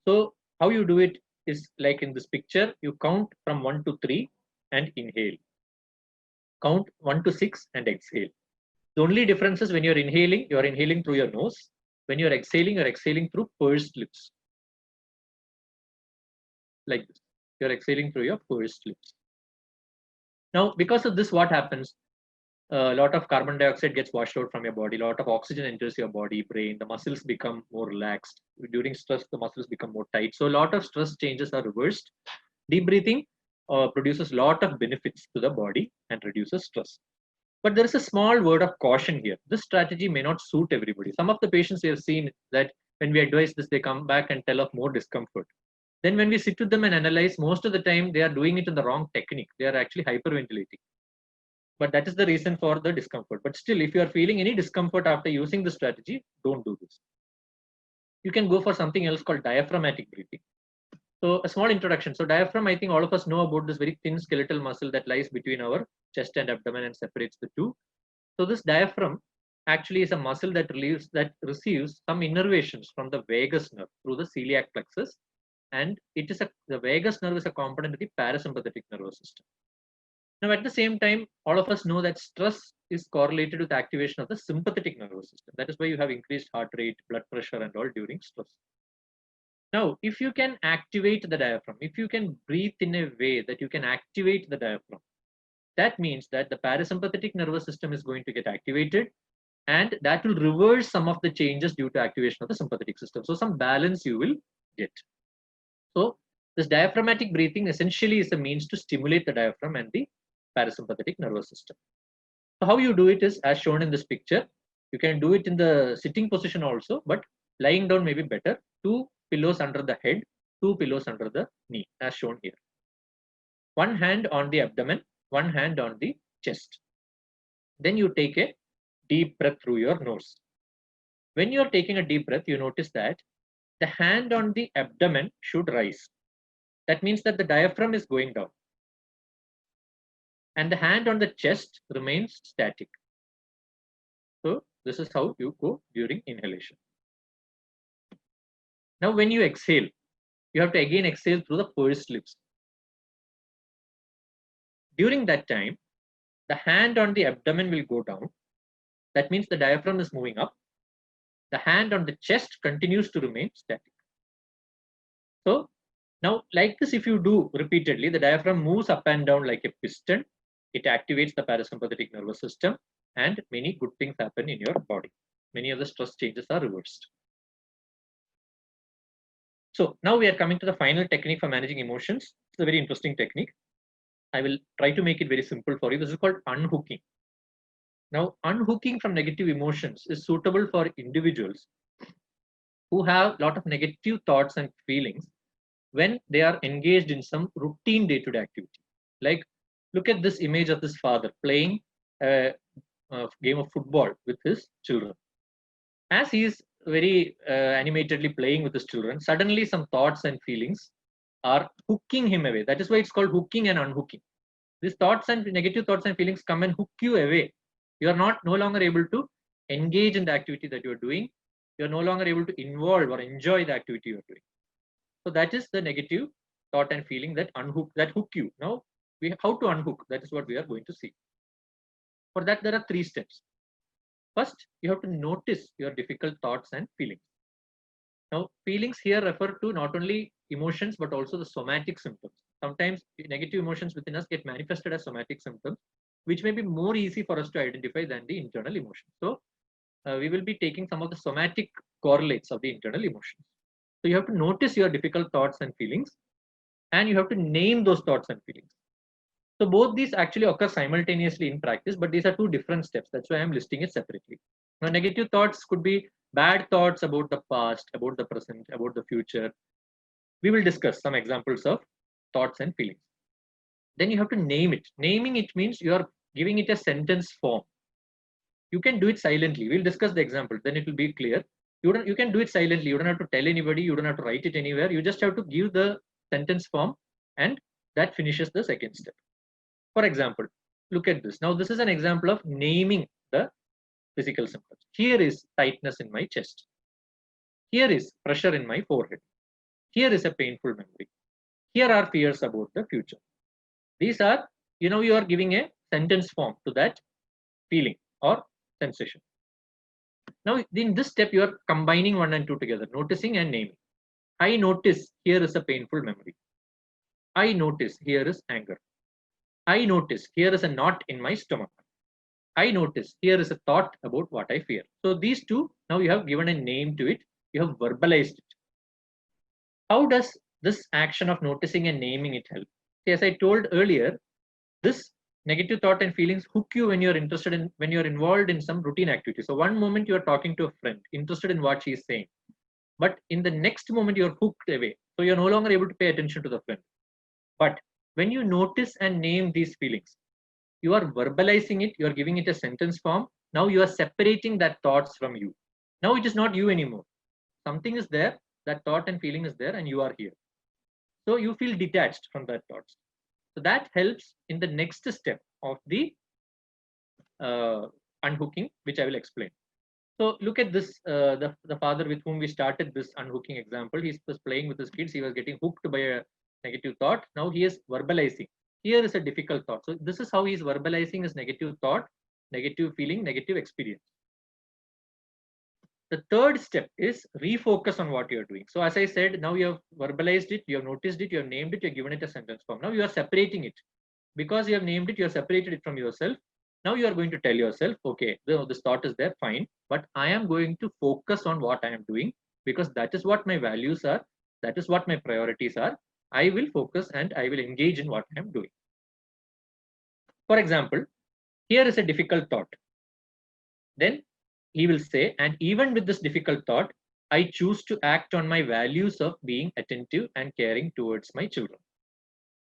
So how you do it is like in this picture, you count from 1 to 3 and inhale. Count 1 to 6 and exhale. The only difference is when you're inhaling through your nose. When you're exhaling through pursed lips. Like this. You're exhaling through your pursed lips. Now, because of this, what happens? A lot of carbon dioxide gets washed out from your body. A lot of oxygen enters your body, brain. The muscles become more relaxed. During stress, the muscles become more tight. So a lot of stress changes are reversed. Deep breathing produces a lot of benefits to the body and reduces stress. But there is a small word of caution here. This strategy may not suit everybody. Some of the patients we have seen that when we advise this, they come back and tell of more discomfort. Then when we sit with them and analyze, most of the time they are doing it in the wrong technique. They are actually hyperventilating. But that is the reason for the discomfort. But still, if you are feeling any discomfort after using the strategy, don't do this. You can go for something else called diaphragmatic breathing. So a small introduction. So diaphragm, I think all of us know about this very thin skeletal muscle that lies between our chest and abdomen and separates the two. So this diaphragm actually is a muscle that receives some innervations from the vagus nerve through the celiac plexus. And the vagus nerve is a component of the parasympathetic nervous system. Now, at the same time, all of us know that stress is correlated with the activation of the sympathetic nervous system. That is why you have increased heart rate, blood pressure, and all during stress. Now, if you can activate the diaphragm, if you can breathe in a way that you can activate the diaphragm, that means that the parasympathetic nervous system is going to get activated, and that will reverse some of the changes due to activation of the sympathetic system. So some balance you will get. So this diaphragmatic breathing essentially is a means to stimulate the diaphragm and the parasympathetic nervous system. So how you do it is as shown in this picture. You can do it in the sitting position also, but lying down may be better. 2 pillows under the head, 2 pillows under the knee, as shown here. One hand on the abdomen, one hand on the chest. Then you take a deep breath through your nose. When you are taking a deep breath, you notice that the hand on the abdomen should rise. That means that the diaphragm is going down. And the hand on the chest remains static. So this is how you go during inhalation. Now, when you exhale, you have to again exhale through the pursed lips. During that time, the hand on the abdomen will go down. That means the diaphragm is moving up. The hand on the chest continues to remain static. So Now, like this, if you do repeatedly, the diaphragm moves up and down like a piston. It activates the parasympathetic nervous system, and many good things happen in your body. Many of the stress changes are reversed. So now we are coming to the final technique for managing emotions. It's a very interesting technique. I will try to make it very simple for you. This is called unhooking. Now, unhooking from negative emotions is suitable for individuals who have a lot of negative thoughts and feelings when they are engaged in some routine day-to-day activity. Like, look at this image of this father playing a game of football with his children. As he is very animatedly playing with his children, suddenly some thoughts and feelings are hooking him away. That is why it's called hooking and unhooking. These thoughts and negative thoughts and feelings come and hook you away. You are no longer able to engage in the activity that you are doing. You are no longer able to involve or enjoy the activity you are doing. So that is the negative thought and feeling that hook you. Now, how to unhook? That is what we are going to see. For that, there are 3 steps. First, you have to notice your difficult thoughts and feelings. Now, feelings here refer to not only emotions but also the somatic symptoms. Sometimes negative emotions within us get manifested as somatic symptoms, which may be more easy for us to identify than the internal emotions. So, we will be taking some of the somatic correlates of the internal emotions. So, you have to notice your difficult thoughts and feelings, and you have to name those thoughts and feelings. So both these actually occur simultaneously in practice, but these are 2 different steps. That's why I'm listing it separately. Now, negative thoughts could be bad thoughts about the past, about the present, about the future. We will discuss some examples of thoughts and feelings. Then you have to name it. Naming it means you are giving it a sentence form. You can do it silently. We'll discuss the example, then it will be clear. You can do it silently. You don't have to tell anybody. You don't have to write it anywhere. You just have to give the sentence form, and that finishes the second step. For example, look at this. Now, this is an example of naming the physical symptoms. Here is tightness in my chest. Here is pressure in my forehead. Here is a painful memory. Here are fears about the future. These are, you are giving a sentence form to that feeling or sensation. Now, in this step, you are combining 1 and 2 together, noticing and naming. I notice here is a painful memory. I notice here is anger. I notice here is a knot in my stomach. I notice here is a thought about what I fear. So these 2, now you have given a name to it. You have verbalized it. How does this action of noticing and naming it help? See, as I told earlier, this negative thought and feelings hook you when you're involved in some routine activity. So one moment you are talking to a friend, interested in what she is saying, but in the next moment you're hooked away. So you're no longer able to pay attention to the friend. But when you notice and name these feelings, you are verbalizing it, you are giving it a sentence form. Now you are separating that thoughts from you. Now it is not you anymore. Something is there, that thought and feeling is there, and you are here. So you feel detached from that thoughts. So that helps in the next step of the unhooking, which I will explain. So look at this, the father with whom we started this unhooking example. He was playing with his kids. He was getting hooked by a negative thought. Now he is verbalizing. Here is a difficult thought. So this is how he is verbalizing his negative thought, negative feeling, negative experience. The third step is refocus on what you're doing. So as I said, now you have verbalized it, you have noticed it, you have named it, you have given it a sentence form. Now you are separating it. Because you have named it, you have separated it from yourself. Now you are going to tell yourself, okay, this thought is there, fine, but I am going to focus on what I am doing because that is what my values are. That is what my priorities are. I will focus and I will engage in what I am doing. For example, here is a difficult thought. Then he will say, and even with this difficult thought, I choose to act on my values of being attentive and caring towards my children.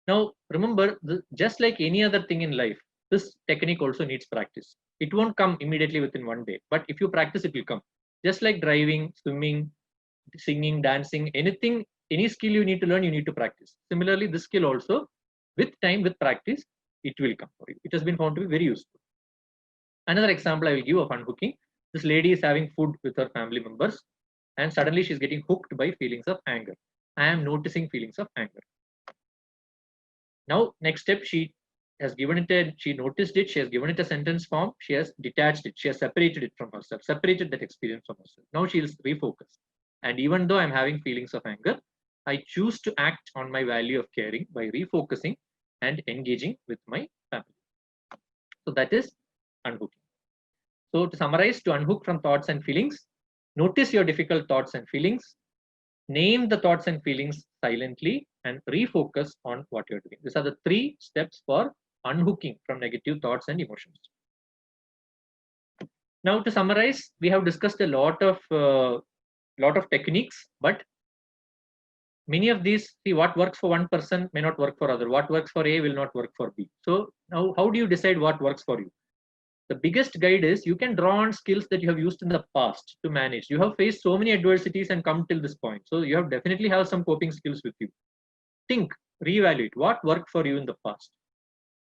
Now, remember, just like any other thing in life, this technique also needs practice. It won't come immediately within one day, but if you practice, it will come. Just like driving, swimming, singing, dancing, anything, any skill you need to learn, you need to practice. Similarly, this skill also, with time, with practice, it will come for you. It has been found to be very useful. Another example I will give of unhooking. This lady is having food with her family members, and suddenly she's getting hooked by feelings of anger. I am noticing feelings of anger. Now, next step, she has given it she noticed it, she has given it a sentence form, she has detached it, she has separated it from herself, separated that experience from herself. Now she is refocused. And even though I'm having feelings of anger, I choose to act on my value of caring by refocusing and engaging with my family. So that is unhooking. So to summarize, to unhook from thoughts and feelings, notice your difficult thoughts and feelings, name the thoughts and feelings silently, and refocus on what you're doing. These are the 3 steps for unhooking from negative thoughts and emotions. Now, to summarize, we have discussed a lot of techniques, but many of these, see, what works for one person may not work for other. What works for A will not work for B. So now, how do you decide what works for you? The biggest guide is you can draw on skills that you have used in the past to manage. You have faced so many adversities and come till this point. So you have definitely have some coping skills with you. Think, reevaluate what worked for you in the past.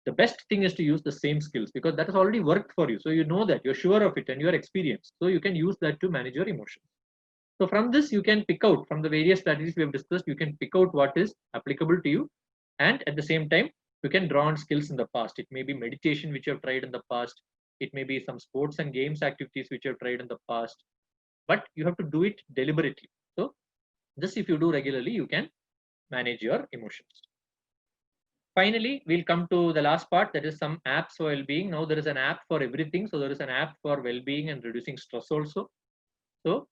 The best thing is to use the same skills because that has already worked for you. So you know that, you're sure of it and you're experienced. So you can use that to manage your emotions. So from this, you can pick out, from the various strategies we have discussed, you can pick out what is applicable to you. And at the same time, you can draw on skills in the past. It may be meditation, which you have tried in the past. It may be some sports and games activities, which you have tried in the past. But you have to do it deliberately. So this, if you do regularly, you can manage your emotions. Finally, we'll come to the last part, that is some apps for well-being. Now there is an app for everything. So there is an app for well-being and reducing stress also. So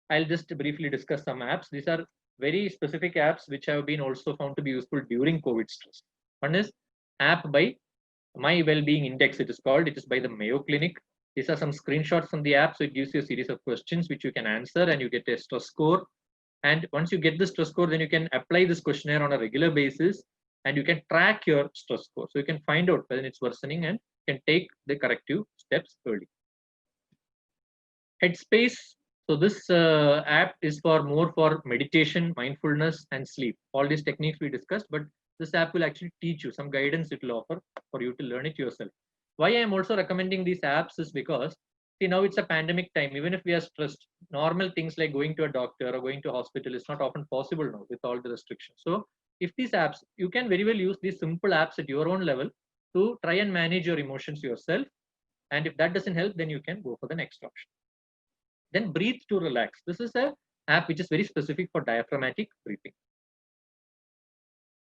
I'll just briefly discuss some apps. These are very specific apps which have been also found to be useful during COVID stress. One is app by My Wellbeing Index, it is called. It is by the Mayo Clinic. These are some screenshots from the app. So it gives you a series of questions which you can answer and you get a stress score. And once you get the stress score, then you can apply this questionnaire on a regular basis and you can track your stress score. So you can find out whether it's worsening and can take the corrective steps early. Headspace. So this app is more for meditation, mindfulness, and sleep. All these techniques we discussed, but this app will actually teach you some guidance. It will offer for you to learn it yourself. Why I am also recommending these apps is because, see, now it's a pandemic time. Even if we are stressed, normal things like going to a doctor or going to a hospital is not often possible now with all the restrictions. So if these apps, you can very well use these simple apps at your own level to try and manage your emotions yourself. And if that doesn't help, then you can go for the next option. Then breathe to relax. This is an app which is very specific for diaphragmatic breathing.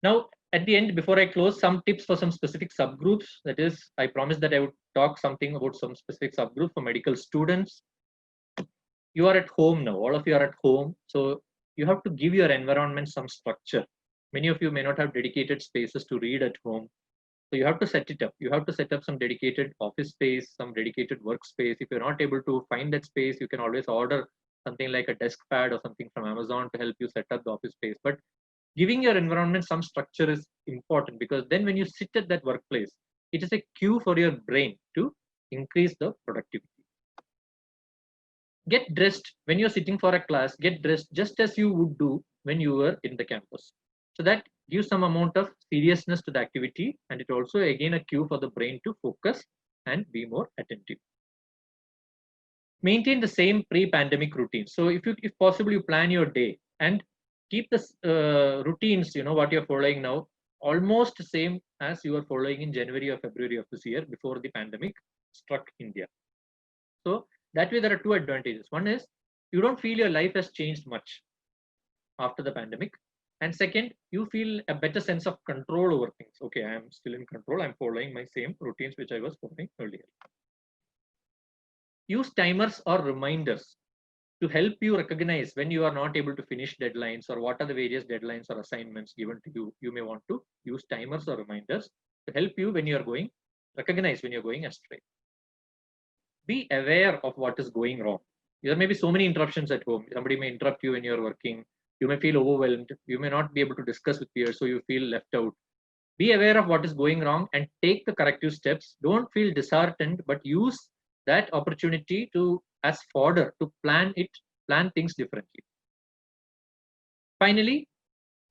Now, at the end, before I close, some tips for some specific subgroups. That is, I promised that I would talk something about some specific subgroup for medical students. You are at home now. All of you are at home. So you have to give your environment some structure. Many of you may not have dedicated spaces to read at home. So you have to set it up. You have to set up some dedicated office space, some dedicated workspace. If you're not able to find that space, you can always order something like a desk pad or something from Amazon to help you set up the office space. But giving your environment some structure is important because then when you sit at that workplace, it is a cue for your brain to increase the productivity. Get dressed when you're sitting for a class, get dressed just as you would do when you were in the campus. So that gives some amount of seriousness to the activity, and it also again a cue for the brain to focus and be more attentive. Maintain the same pre-pandemic routine. So if possible, you plan your day and keep the routines, what you're following now, almost the same as you were following in January or February of this year before the pandemic struck India. So that way there are 2 advantages. One is you don't feel your life has changed much after the pandemic. And second, you feel a better sense of control over things. Okay, I am still in control. I'm following my same routines which I was following earlier. Use timers or reminders to help you recognize when you are not able to finish deadlines or what are the various deadlines or assignments given to you. You may want to use timers or reminders to help you when you are recognize when you're going astray. Be aware of what is going wrong. There may be so many interruptions at home. Somebody may interrupt you when you're working. You may feel overwhelmed. You may not be able to discuss with peers, so you feel left out. Be aware of what is going wrong and take the corrective steps. Don't feel disheartened, but use that opportunity as fodder to plan things differently. Finally,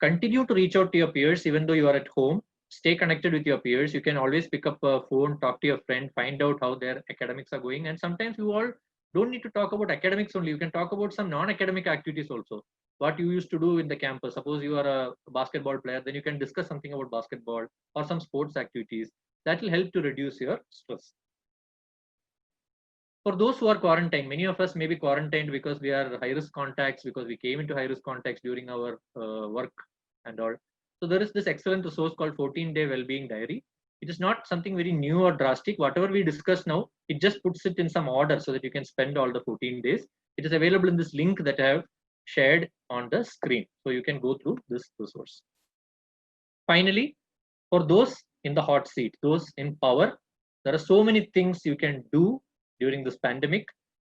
continue to reach out to your peers even though you are at home. Stay connected with your peers. You can always pick up a phone, talk to your friend, find out how their academics are going. And sometimes you all don't need to talk about academics only. You can talk about some non-academic activities also. What you used to do in the campus. Suppose you are a basketball player, then you can discuss something about basketball or some sports activities. That will help to reduce your stress. For those who are quarantined, many of us may be quarantined because we are high risk contacts, because we came into high risk contacts during our work and all. So there is this excellent resource called 14-day well-being diary. It is not something very new or drastic. Whatever we discuss now, it just puts it in some order so that you can spend all the 14 days. It is available in this link that I have shared on the screen. So you can go through this resource. Finally, for those in the hot seat, those in power, there are so many things you can do during this pandemic,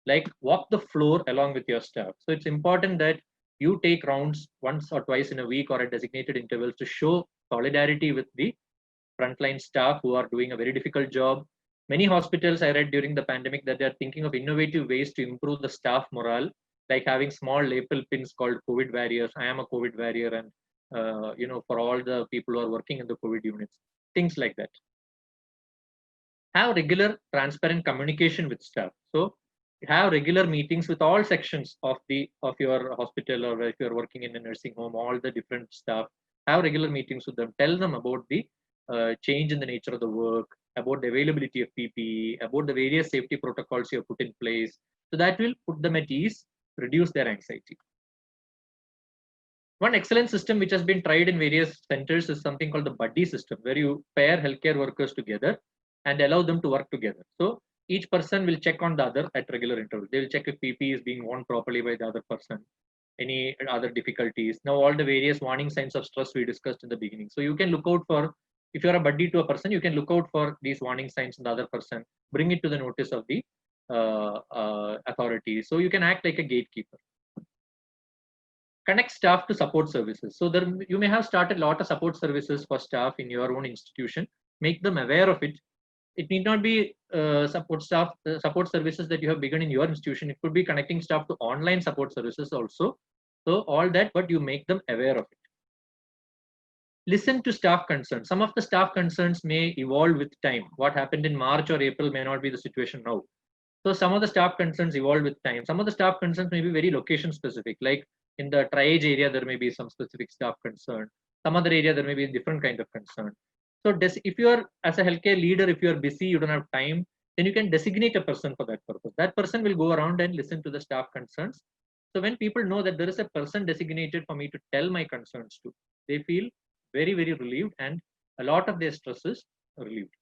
like walk the floor along with your staff. So it's important that you take rounds once or twice in a week or at designated intervals to show solidarity with the frontline staff who are doing a very difficult job. Many hospitals, I read during the pandemic, that they are thinking of innovative ways to improve the staff morale, like having small lapel pins called COVID warriors. I am a COVID warrior, and for all the people who are working in the COVID units, things like that. Have regular, transparent communication with staff. So have regular meetings with all sections of your hospital, or if you're working in a nursing home, all the different staff. Have regular meetings with them. Tell them about the change in the nature of the work, about the availability of PPE, about the various safety protocols you have put in place. So that will put them at ease, reduce their anxiety. One excellent system which has been tried in various centers is something called the buddy system, where you pair healthcare workers together and allow them to work together. So each person will check on the other at regular intervals. They will check if PPE is being worn properly by the other person, any other difficulties. Now, all the various warning signs of stress we discussed in the beginning. So you can look out for, if you're a buddy to a person, you can look out for these warning signs in the other person, bring it to the notice of the authorities. So you can act like a gatekeeper. Connect staff to support services. So there, you may have started a lot of support services for staff in your own institution. Make them aware of it. It need not be support services that you have begun in your institution. It could be connecting staff to online support services also. So all that, but you make them aware of it. Listen to staff concerns. Some of the staff concerns may evolve with time. What happened in March or April may not be the situation now. So some of the staff concerns evolve with time. Some of the staff concerns may be very location specific, like in the triage area, there may be some specific staff concern. Some other area, there may be a different kind of concern. So if you are, as a healthcare leader, if you are busy, you don't have time, then you can designate a person for that purpose. That person will go around and listen to the staff concerns. So when people know that there is a person designated for me to tell my concerns to, they feel very, very relieved, and a lot of their stress is relieved.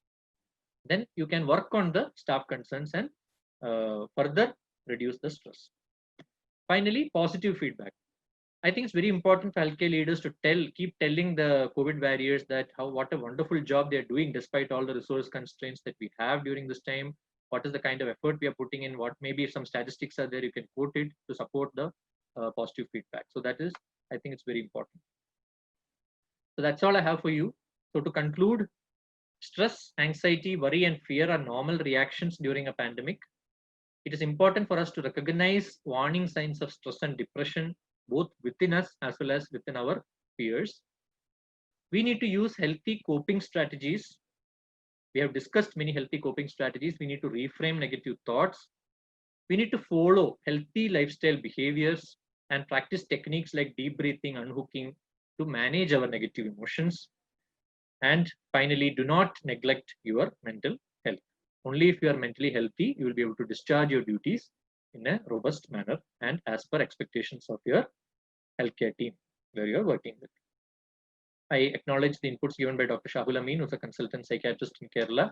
Then you can work on the staff concerns and further reduce the stress. Finally, positive feedback. I think it's very important for healthcare leaders to keep telling the COVID warriors that what a wonderful job they're doing despite all the resource constraints that we have during this time. What is the kind of effort we are putting in? What maybe some statistics are there, you can quote it to support the positive feedback. So that is, I think it's very important. So that's all I have for you. So to conclude, stress, anxiety, worry, and fear are normal reactions during a pandemic. It is important for us to recognize warning signs of stress and depression, both within us as well as within our peers. We need to use healthy coping strategies. We have discussed many healthy coping strategies. We need to reframe negative thoughts. We need to follow healthy lifestyle behaviors and practice techniques like deep breathing, unhooking to manage our negative emotions. And finally, do not neglect your mental health. Only if you are mentally healthy, you will be able to discharge your duties in a robust manner and as per expectations of your healthcare team where you are working with. I acknowledge the inputs given by Dr. Shahul Amin, who's a consultant psychiatrist in Kerala,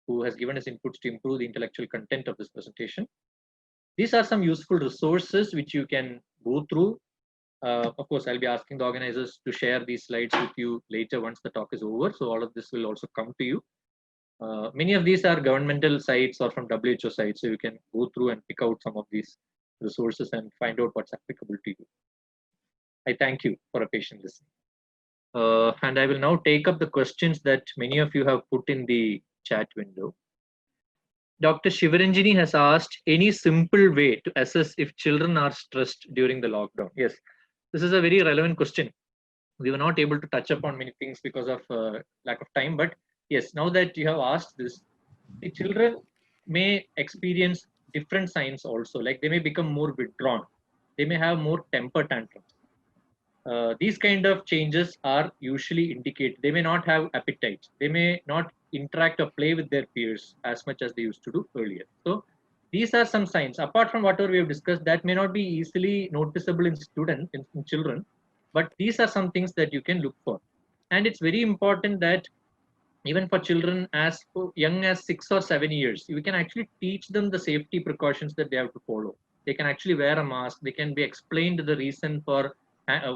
who has given his inputs to improve the intellectual content of this presentation. These are some useful resources which you can go through. Of course, I'll be asking the organizers to share these slides with you later once the talk is over. So all of this will also come to you. Many of these are governmental sites or from WHO sites, so you can go through and pick out some of these resources and find out what's applicable to you. I thank you for a patient listening. And I will now take up the questions that many of you have put in the chat window. Dr. Shivaranjini has asked, any simple way to assess if children are stressed during the lockdown? Yes, this is a very relevant question. We were not able to touch upon many things because of lack of time, but yes, now that you have asked this, the children may experience different signs also, like they may become more withdrawn. They may have more temper tantrums. These kind of changes are usually indicated. They may not have appetite. They may not interact or play with their peers as much as they used to do earlier. So these are some signs apart from whatever we have discussed that may not be easily noticeable in children, but these are some things that you can look for. And it's very important that even for children as young as 6 or 7 years, you can actually teach them the safety precautions that they have to follow. They can actually wear a mask. They can be explained the reason for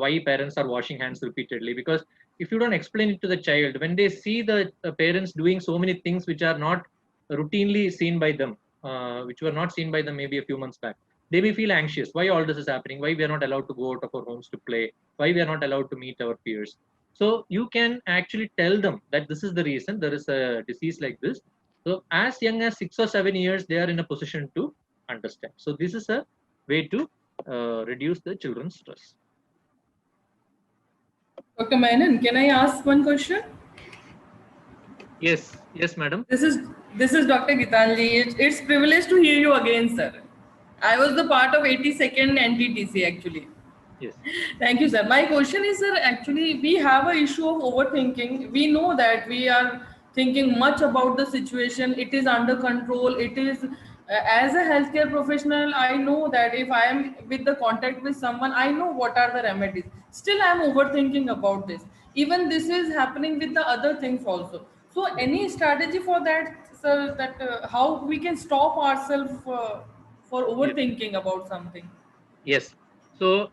why parents are washing hands repeatedly. Because if you don't explain it to the child, when they see the parents doing so many things which are not routinely seen by them, which were not seen by them maybe a few months back, they may feel anxious. Why all this is happening? Why we are not allowed to go out of our homes to play? Why we are not allowed to meet our peers? So you can actually tell them that this is the reason there is a disease like this. So as young as 6 or 7 years, they are in a position to understand. So this is a way to reduce the children's stress. Dr. Menon, can I ask one question? Yes, yes, madam. This is Dr. Gitanji. It's privilege to hear you again, sir. I was the part of 82nd NTTC actually. Yes. Thank you, sir. My question is, sir, actually, we have an issue of overthinking. We know that we are thinking much about the situation. It is under control. It is, as a healthcare professional, I know that if I am with the contact with someone, I know what are the remedies. Still, I am overthinking about this. Even this is happening with the other things also. So, any strategy for that, sir, that how we can stop ourselves for overthinking about something? Yes. So,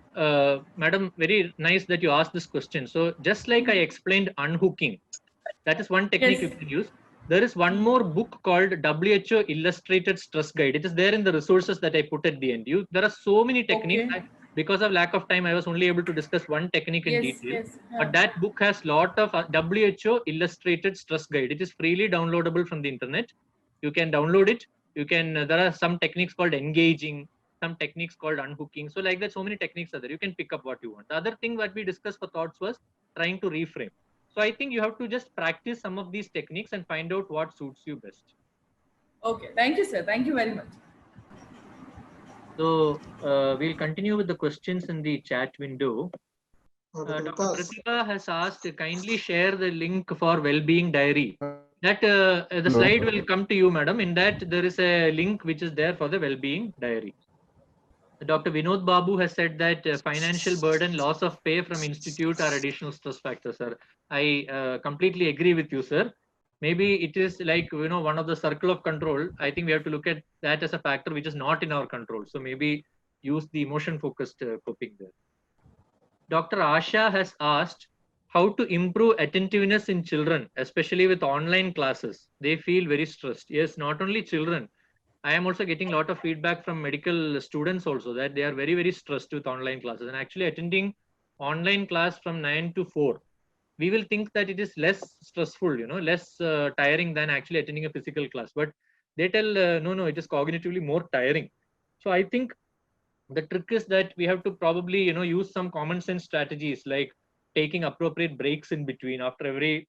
madam, very nice that you asked this question. So, just like I explained unhooking, that is one technique you Yes. can use. There is one more book called WHO Illustrated Stress Guide. It is there in the resources that I put at the end. There are so many techniques. Okay. Because of lack of time, I was only able to discuss one technique in Yes, detail. yes. But that book has lot of WHO Illustrated Stress Guide. It is freely downloadable from the internet. You can download it. You can. There are some techniques called engaging, some techniques called unhooking. So like that, so many techniques are there. You can pick up what you want. The other thing that we discussed for thoughts was trying to reframe. So I think you have to just practice some of these techniques and find out what suits you best. Okay. Thank you, sir. Thank you very much. So we'll continue with the questions in the chat window. Dr. Pratibha has asked, kindly share the link for well-being diary. That the slide will come to you, madam. In that there is a link which is there for the well-being diary. Dr. Vinod Babu has said that financial burden, loss of pay from institute are additional stress factors, sir. I completely agree with you, sir. Maybe it is like, one of the circle of control. I think we have to look at that as a factor which is not in our control. So maybe use the emotion focused coping there. Dr. Asha has asked how to improve attentiveness in children, especially with online classes. They feel very stressed. Yes, not only children. I am also getting a lot of feedback from medical students also that they are very, very stressed with online classes, and actually attending online class from 9 to 4. We will think that it is less stressful, less tiring than actually attending a physical class. But they tell, no, it is cognitively more tiring. So I think the trick is that we have to probably, use some common sense strategies like taking appropriate breaks in between. After every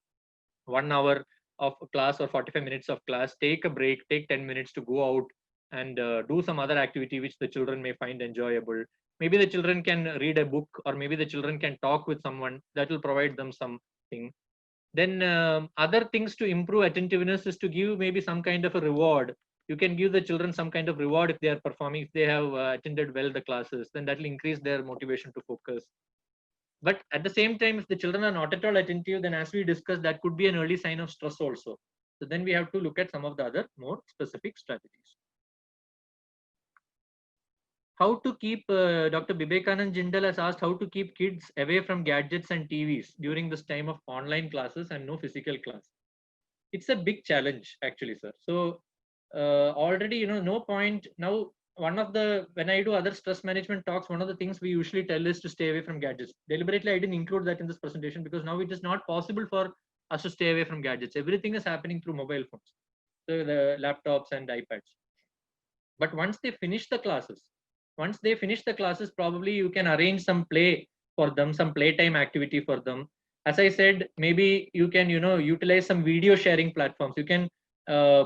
1 hour of class or 45 minutes of class, take a break, take 10 minutes to go out and do some other activity which the children may find enjoyable. Maybe the children can read a book, or maybe the children can talk with someone that will provide them something. Then other things to improve attentiveness is to give maybe some kind of a reward. You can give the children some kind of reward if they are performing, if they have attended well the classes, then that will increase their motivation to focus. But at the same time, if the children are not at all attentive, then as we discussed, that could be an early sign of stress also. So then we have to look at some of the other more specific strategies. How to keep, Dr. Bibekanand Jindal has asked how to keep kids away from gadgets and TVs during this time of online classes and no physical class. It's a big challenge actually, sir. So already, no point now. When I do other stress management talks, one of the things we usually tell is to stay away from gadgets. Deliberately, I didn't include that in this presentation because now it is not possible for us to stay away from gadgets. Everything is happening through mobile phones, so the laptops and iPads. But once they finish the classes, probably you can arrange some play for them, some playtime activity for them. As I said, maybe you can, utilize some video sharing platforms. You can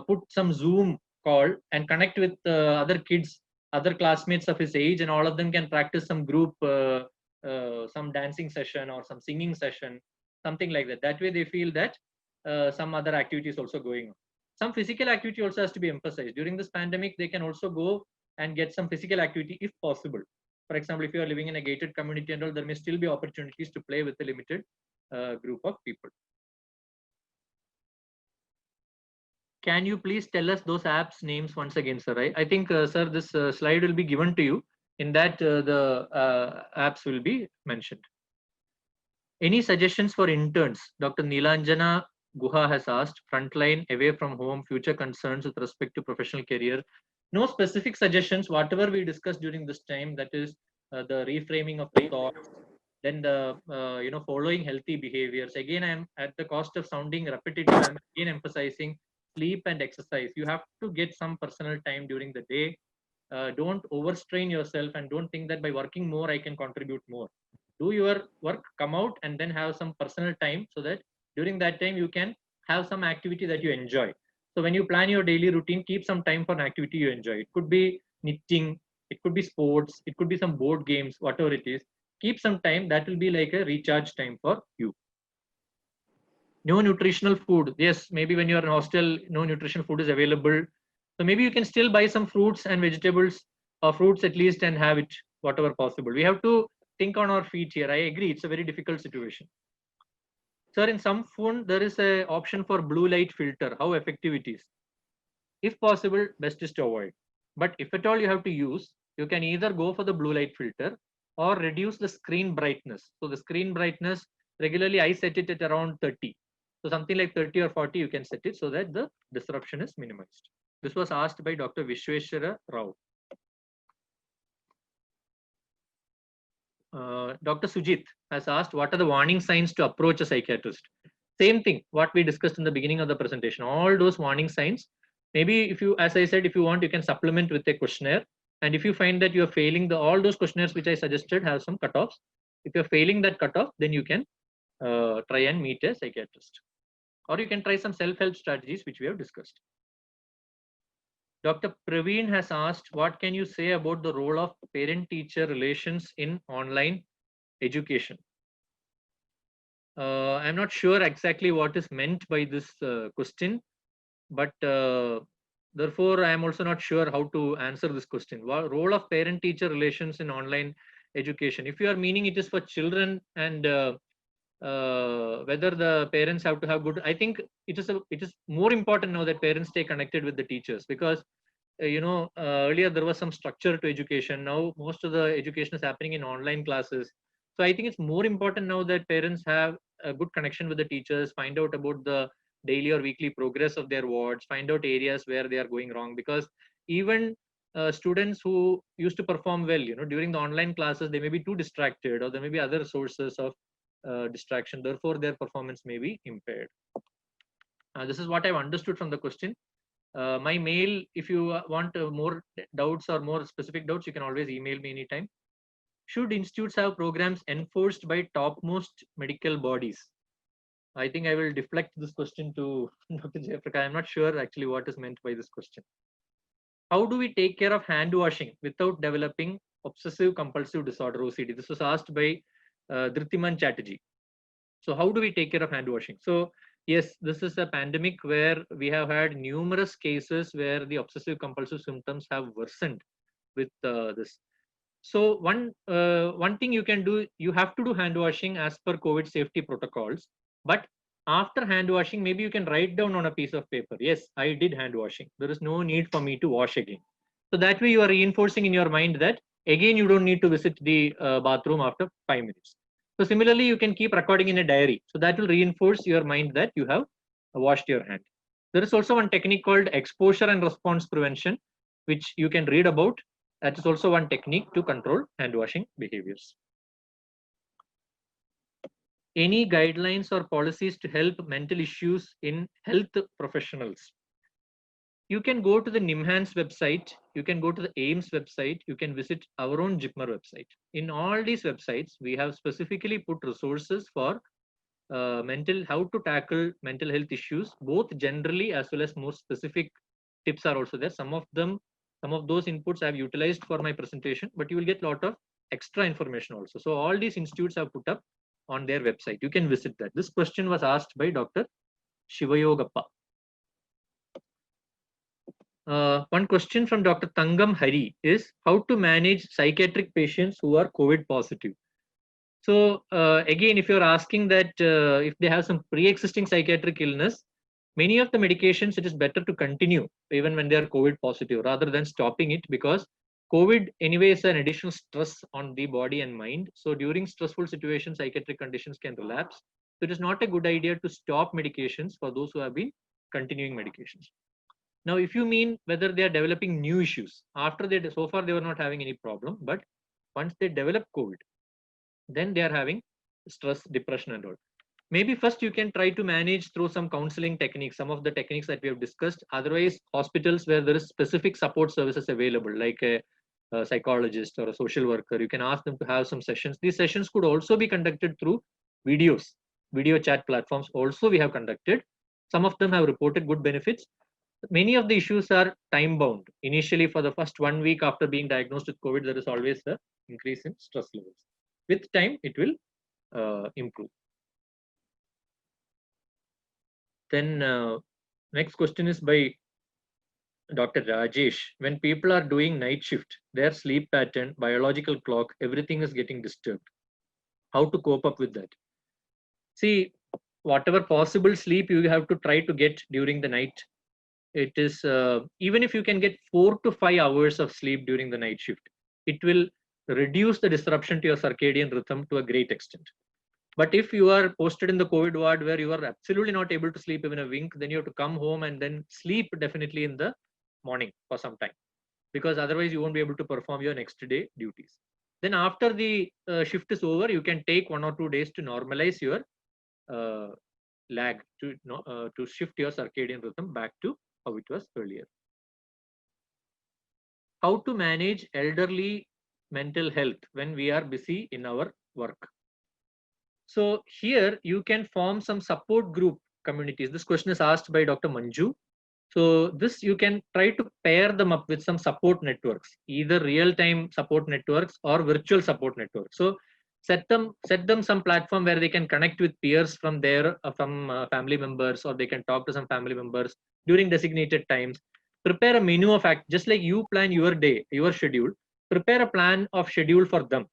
put some Zoom call and connect with other kids, other classmates of his age, and all of them can practice some group, some dancing session or some singing session, something like that. That way they feel that some other activity is also going on. some physical activity also has to be emphasized. During this pandemic, they can also go and get some physical activity if possible. For example, if you are living in a gated community and all, there may still be opportunities to play with a limited group of people. Can you please tell us those apps names once again, sir? I think, sir, this slide will be given to you. In that, the apps will be mentioned. Any suggestions for interns? Dr. Nilanjana Guha has asked, frontline, away from home, future concerns with respect to professional career. No specific suggestions. Whatever we discussed during this time, that is the reframing of the thoughts, then the following healthy behaviors. Again, I'm at the cost of sounding repetitive. I'm again emphasizing sleep and exercise. You have to get some personal time during the day. Don't overstrain yourself and don't think that by working more I can contribute more. Do your work, come out, and then have some personal time so that during that time you can have some activity that you enjoy. So when you plan your daily routine, keep some time for an activity you enjoy. It could be knitting, it could be sports, it could be some board games, whatever it is. Keep some time. That will be like a recharge time for you. No nutritional food. Yes, maybe when you're in hostel, no nutritional food is available. So maybe you can still buy some fruits and vegetables, or fruits at least, and have it whatever possible. We have to think on our feet here. I agree, it's a very difficult situation. Sir, in some phone, there is an option for blue light filter. How effective it is? If possible, best is to avoid. But if at all you have to use, you can either go for the blue light filter or reduce the screen brightness. So the screen brightness, regularly I set it at around 30. So something like 30 or 40, you can set it so that the disruption is minimized. This was asked by Dr. Vishweshwara Rao. Dr. Sujit has asked, what are the warning signs to approach a psychiatrist? Same thing, what we discussed in the beginning of the presentation. All those warning signs. Maybe if you, as I said, if you want, you can supplement with a questionnaire. And if you find that you are failing all those questionnaires which I suggested have some cutoffs. If you're failing that cutoff, then you can try and meet a psychiatrist. Or you can try some self-help strategies which we have discussed. Dr. Praveen has asked, what can you say about the role of parent-teacher relations in online education? I'm not sure exactly what is meant by this question, but therefore, I am also not sure how to answer this question. What role of parent-teacher relations in online education? If you are meaning it is for children and whether the parents have to have good, I think it is more important now that parents stay connected with the teachers, because earlier there was some structure to education. Now most of the education is happening in online classes. So I think it's more important now that parents have a good connection with the teachers, find out about the daily or weekly progress of their wards, find out areas where they are going wrong, because even students who used to perform well, during the online classes, they may be too distracted, or there may be other sources of distraction. Therefore, their performance may be impaired. This is what I've understood from the question. My mail, if you want more doubts or more specific doubts, you can always email me anytime. Should institutes have programs enforced by topmost medical bodies? I think I will deflect this question to Dr. Jayaprakash. I'm not sure actually what is meant by this question. How do we take care of hand washing without developing obsessive compulsive disorder, OCD? This was asked by Dhritiman Chatterjee. So how do we take care of hand washing? So yes, this is a pandemic where we have had numerous cases where the obsessive compulsive symptoms have worsened with this. So one thing you can do, you have to do hand washing as per COVID safety protocols. But after hand washing, maybe you can write down on a piece of paper, yes, I did hand washing. There is no need for me to wash again. So that way you are reinforcing in your mind that again you don't need to visit the bathroom after 5 minutes. So similarly, you can keep recording in a diary. So that will reinforce your mind that you have washed your hand. There is also one technique called exposure and response prevention, which you can read about. That is also one technique to control hand washing behaviors. Any guidelines or policies to help mental issues in health professionals? You can go to the NIMHANS website, you can go to the AIMS website, you can visit our own JIPMER website. In all these websites, we have specifically put resources for how to tackle mental health issues, both generally as well as more specific tips are also there. Some of those inputs I have utilized for my presentation, but you will get a lot of extra information also. So all these institutes have put up on their website. You can visit that. This question was asked by Dr. Shivayogappa. One question from Dr. Tangam Hari is how to manage psychiatric patients who are COVID positive. So again, if you're asking that if they have some pre-existing psychiatric illness, many of the medications, it is better to continue even when they are COVID positive rather than stopping it, because COVID anyway is an additional stress on the body and mind. So during stressful situations, psychiatric conditions can relapse. So it is not a good idea to stop medications for those who have been continuing medications. Now, if you mean whether they are developing new issues after they, so far they were not having any problem, but once they develop COVID, then they are having stress, depression and all. Maybe first you can try to manage through some counseling techniques, some of the techniques that we have discussed. Otherwise, hospitals where there is specific support services available, like a psychologist or a social worker, you can ask them to have some sessions. These sessions could also be conducted through videos, video chat platforms also we have conducted. Some of them have reported good benefits. Many of the issues are time bound. Initially, for the first 1 week after being diagnosed with COVID, there is always an increase in stress levels. With time, it will improve. Then next question is by Dr. Rajesh. When people are doing night shift, their sleep pattern, biological clock, everything is getting disturbed. How to cope up with that? See, whatever possible sleep you have to try to get during the night. It is even if you can get 4 to 5 hours of sleep during the night shift, it will reduce the disruption to your circadian rhythm to a great extent. But if you are posted in the COVID ward where you are absolutely not able to sleep even a wink, then you have to come home and then sleep definitely in the morning for some time, because otherwise you won't be able to perform your next day duties. Then after the shift is over, you can take 1 or 2 days to normalize your lag to shift your circadian rhythm back to how it was earlier. How to manage elderly mental health when we are busy in our work? So here you can form some support group communities. This question is asked by Dr. Manju. So this you can try to pair them up with some support networks, either real-time support networks or virtual support networks. So set them some platform where they can connect with peers from their family members, or they can talk to some family members during designated times. Prepare a menu of act, just like you plan your day, your schedule. Prepare a plan of schedule for them.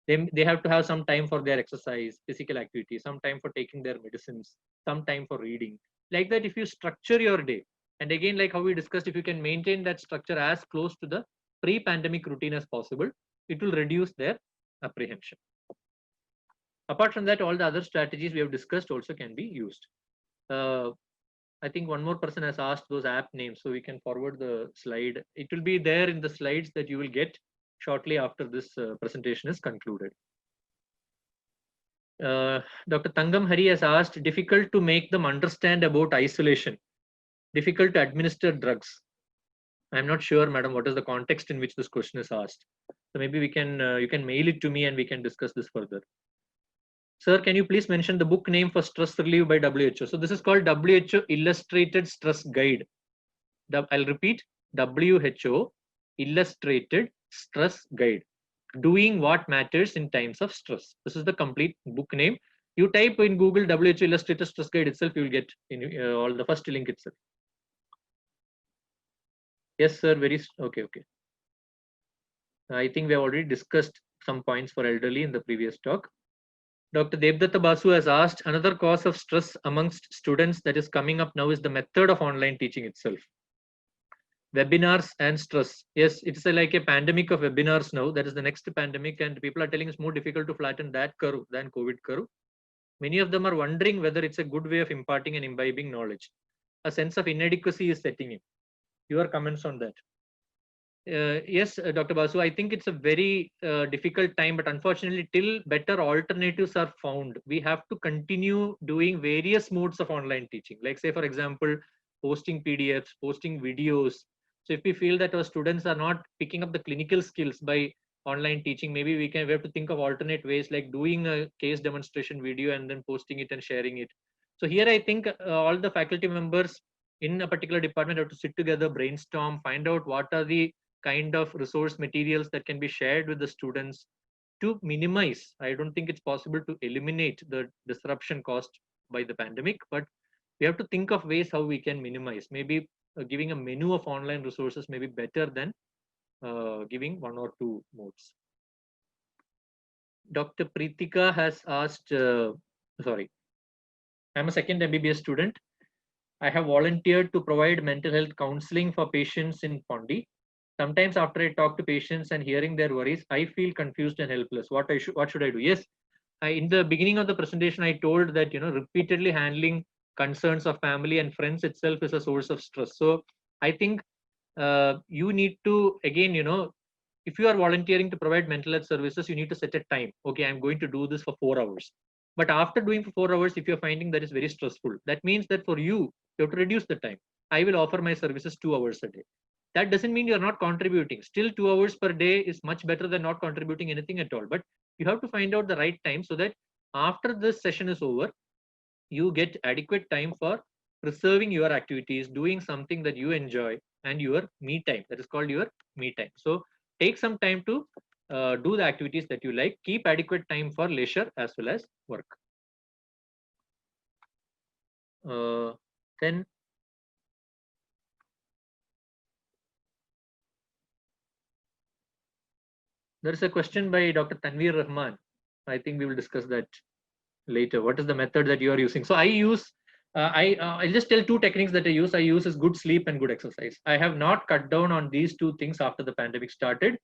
They have to have some time for their exercise, physical activity, some time for taking their medicines, some time for reading. Like that, if you structure your day, and again, like how we discussed, if you can maintain that structure as close to the pre-pandemic routine as possible, it will reduce their apprehension. Apart from that, all the other strategies we have discussed also can be used. I think one more person has asked those app names, so we can forward the slide. It will be there in the slides that you will get shortly after this presentation is concluded. Dr. Tangam Hari has asked, difficult to make them understand about isolation, difficult to administer drugs. I'm not sure, madam, what is the context in which this question is asked. So maybe we can you can mail it to me and we can discuss this further. Sir, can you please mention the book name for stress relief by WHO? So this is called WHO Illustrated Stress Guide. I'll repeat, WHO Illustrated Stress Guide. Doing what matters in times of stress. This is the complete book name. You type in Google WHO Illustrated Stress Guide itself, you will get in all the first link itself. Yes, sir. Okay. I think we have already discussed some points for elderly in the previous talk. Dr. Devdatta Basu has asked, another cause of stress amongst students that is coming up now is the method of online teaching itself. Webinars and stress. Yes, it's like a pandemic of webinars now. That is the next pandemic, and people are telling it's more difficult to flatten that curve than COVID curve. Many of them are wondering whether it's a good way of imparting and imbibing knowledge. A sense of inadequacy is setting in. Your comments on that? Yes, Dr. Basu, I think it's a very difficult time, but unfortunately, till better alternatives are found, we have to continue doing various modes of online teaching. Like, say, for example, posting PDFs, posting videos. So if we feel that our students are not picking up the clinical skills by online teaching, maybe we have to think of alternate ways, like doing a case demonstration video and then posting it and sharing it. So here I think all the faculty members in a particular department have to sit together, brainstorm, find out what are the kind of resource materials that can be shared with the students to minimize. I don't think it's possible to eliminate the disruption caused by the pandemic, but we have to think of ways how we can minimize. Maybe giving a menu of online resources may be better than giving 1 or 2 modes. Dr. Preetika has asked, sorry, I'm a second MBBS student. I have volunteered to provide mental health counseling for patients in Pondi. Sometimes after I talk to patients and hearing their worries, I feel confused and helpless. What should I do? Yes, in the beginning of the presentation, I told that, repeatedly handling concerns of family and friends itself is a source of stress. So I think you need to, again, if you are volunteering to provide mental health services, you need to set a time. Okay, I'm going to do this for 4 hours. But after doing for 4 hours, if you're finding that is very stressful, that means that for you have to reduce the time. I will offer my services 2 hours a day. That doesn't mean you're not contributing. Still, 2 hours per day is much better than not contributing anything at all. But you have to find out the right time so that after this session is over, you get adequate time for preserving your activities, doing something that you enjoy, and your me time. That is called your me time. So take some time to do the activities that you like. Keep adequate time for leisure as well as work. Then there is a question by Dr. Tanveer Rahman. I think we will discuss that later. What is the method that you are using? So I use, I'll just tell 2 techniques that I use. I use is good sleep and good exercise. I have not cut down on these 2 things after the pandemic started.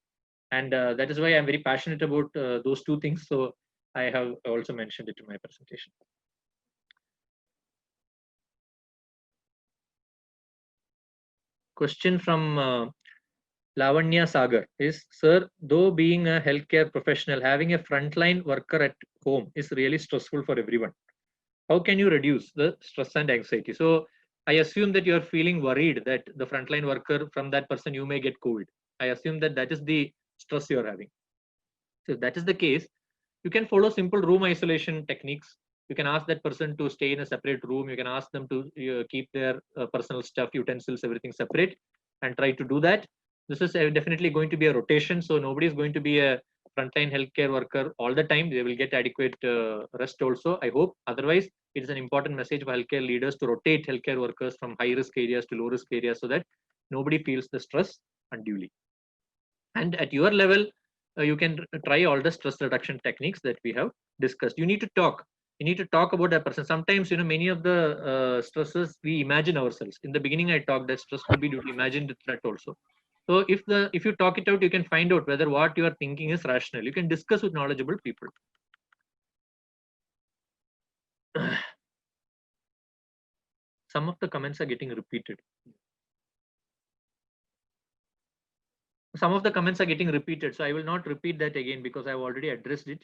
And that is why I'm very passionate about those 2 things. So I have also mentioned it in my presentation. Question from Lavanya Sagar is, sir, though being a healthcare professional, having a frontline worker at home is really stressful for everyone. How can you reduce the stress and anxiety? So I assume that you're feeling worried that the frontline worker, from that person, you may get COVID. I assume that that is the stress you're having. So if that is the case, you can follow simple room isolation techniques. You can ask that person to stay in a separate room. You can ask them to keep their personal stuff, utensils, everything separate, and try to do that. This is definitely going to be a rotation. So nobody is going to be a frontline healthcare worker all the time. They will get adequate rest also, I hope. Otherwise, it is an important message for healthcare leaders to rotate healthcare workers from high risk areas to low risk areas so that nobody feels the stress unduly. And at your level, you can try all the stress reduction techniques that we have discussed. You need to talk. You need to talk about that person. Sometimes, many of the stresses we imagine ourselves. In the beginning, I talked that stress could be due to imagined threat also. So if you talk it out, you can find out whether what you are thinking is rational. You can discuss with knowledgeable people. Some of the comments are getting repeated. Some of the comments are getting repeated, so I will not repeat that again because I've already addressed it.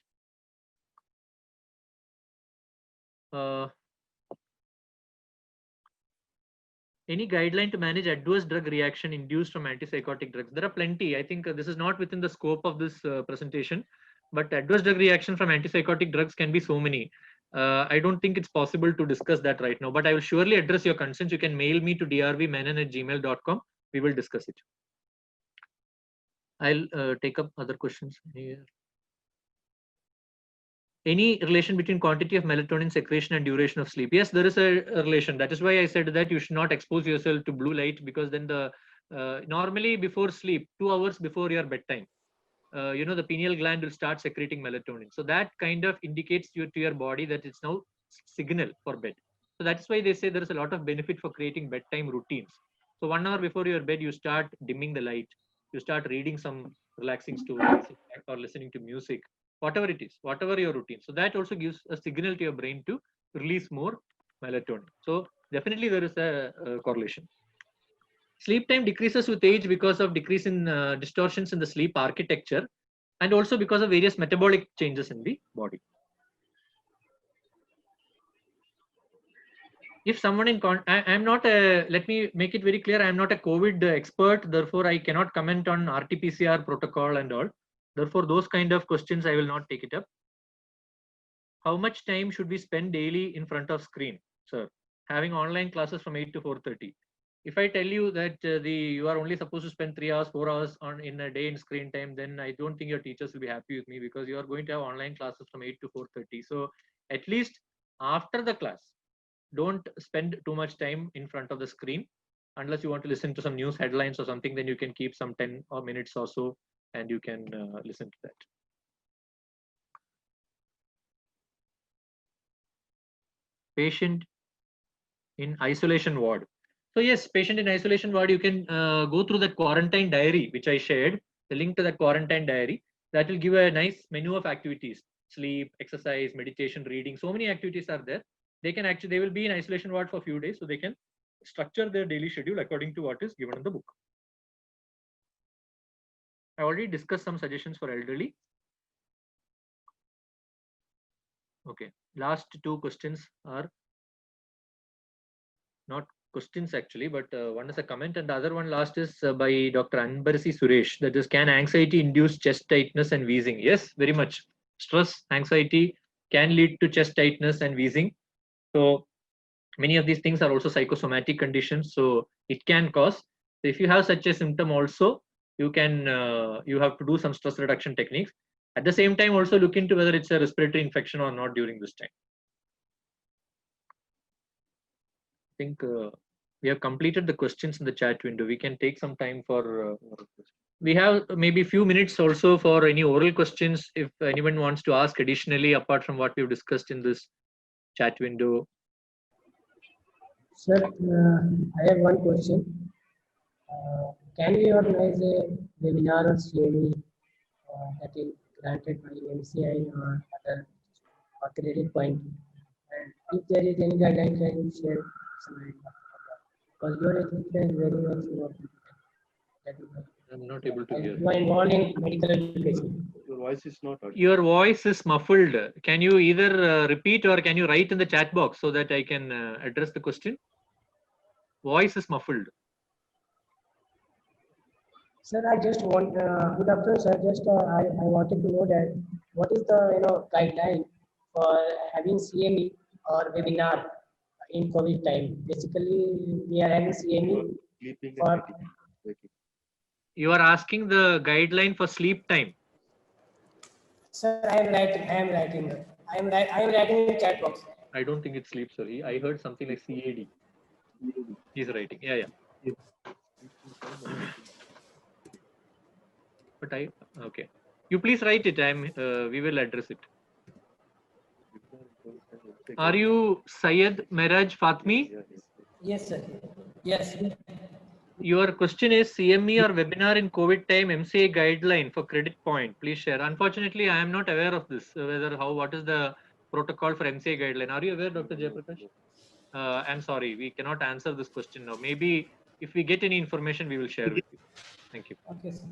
Any guideline to manage adverse drug reaction induced from antipsychotic drugs? There are plenty. I think this is not within the scope of this presentation, but adverse drug reaction from antipsychotic drugs can be so many. I don't think it's possible to discuss that right now, but I will surely address your concerns. You can mail me to drvmenon@gmail.com. We will discuss it. I'll take up other questions here. Any relation between quantity of melatonin secretion and duration of sleep? Yes, there is a relation. That is why I said that you should not expose yourself to blue light, because then the normally before sleep, 2 hours before your bedtime, the pineal gland will start secreting melatonin. So that kind of indicates to your body that it's now signal for bed. So that's why they say there is a lot of benefit for creating bedtime routines. So 1 hour before your bed, you start dimming the light, you start reading some relaxing stories or listening to music, whatever it is, whatever your routine. So that also gives a signal to your brain to release more melatonin. So definitely there is a correlation. Sleep time decreases with age because of decrease in distortions in the sleep architecture, and also because of various metabolic changes in the body. If someone I'm not a, let me make it very clear, I'm not a COVID expert, therefore I cannot comment on RT-PCR protocol and all. Therefore, those kind of questions I will not take it up. How much time should we spend daily in front of screen, sir? Having online classes from 8 to 4:30. If I tell you that you are only supposed to spend 3 hours, 4 hours in a day in screen time, then I don't think your teachers will be happy with me, because you are going to have online classes from 8 to 4:30. So at least after the class, don't spend too much time in front of the screen. Unless you want to listen to some news headlines or something, then you can keep some 10 or minutes or so and you can listen to that. Patient in isolation ward. So yes, patient in isolation ward, you can go through that quarantine diary, which I shared, the link to that quarantine diary. That will give a nice menu of activities, sleep, exercise, meditation, reading. So many activities are there. They will be in isolation ward for a few days, so they can structure their daily schedule according to what is given in the book. I already discussed some suggestions for elderly. Okay, last two questions are not questions actually, but one is a comment and the other one last is by Dr. Anbarsi Suresh. That is, can anxiety induce chest tightness and wheezing? Yes, very much. Stress, anxiety can lead to chest tightness and wheezing. So many of these things are also psychosomatic conditions, so it can cause. So if you have such a symptom also, you can you have to do some stress reduction techniques. At the same time, also look into whether it's a respiratory infection or not during this time. I think we have completed the questions in the chat window. We can take some time for we have maybe a few minutes also for any oral questions if anyone wants to ask additionally apart from what we've discussed in this chat window. Sir, I have one question. Can we organize a webinar or CME that is granted by MCI or other accredited point? And if there is any guideline, can you share some idea? Because your education is very much important. I'm not able to hear. You are involved in medical education. Your voice is not audible. Your voice is muffled. Can you either repeat or can you write in the chat box so that I can address the question? Voice is muffled. Sir, I just want, good afternoon, sir. Just I wanted to know that what is the guideline for having CME or webinar in COVID time? Basically, we are having CME Sleeping for. and waking. You are asking the guideline for sleep time. Sir, I am writing. I am writing in chat box. I don't think it's sleep, sorry. I heard something like CAD. He's writing. Yeah. But okay. You please write it. We will address it. Are you Syed Miraj Fatmi? Yes, sir. Yes. Your question is CME or webinar in COVID time MCA guideline for credit point. Please share. Unfortunately, I am not aware of this. What is the protocol for MCA guideline? Are you aware, Dr. Jayaprakash? I'm sorry, we cannot answer this question now. Maybe if we get any information, we will share with you. Thank you. Okay, sir.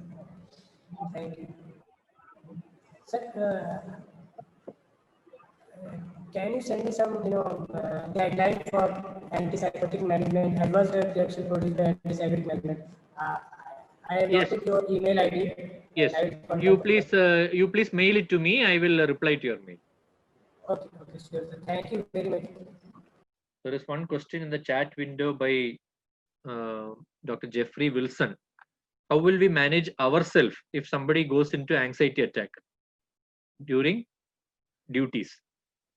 Thank you. Sir, can you send me some, guideline for antipsychotic management, advanced reaction produced by antipsychotic management? I have noted your email ID. Yes. You please mail it to me. I will reply to your mail. Okay, sure. Sir. Thank you very much. There is one question in the chat window by Dr. Jeffrey Wilson. How will we manage ourselves if somebody goes into anxiety attack during duties?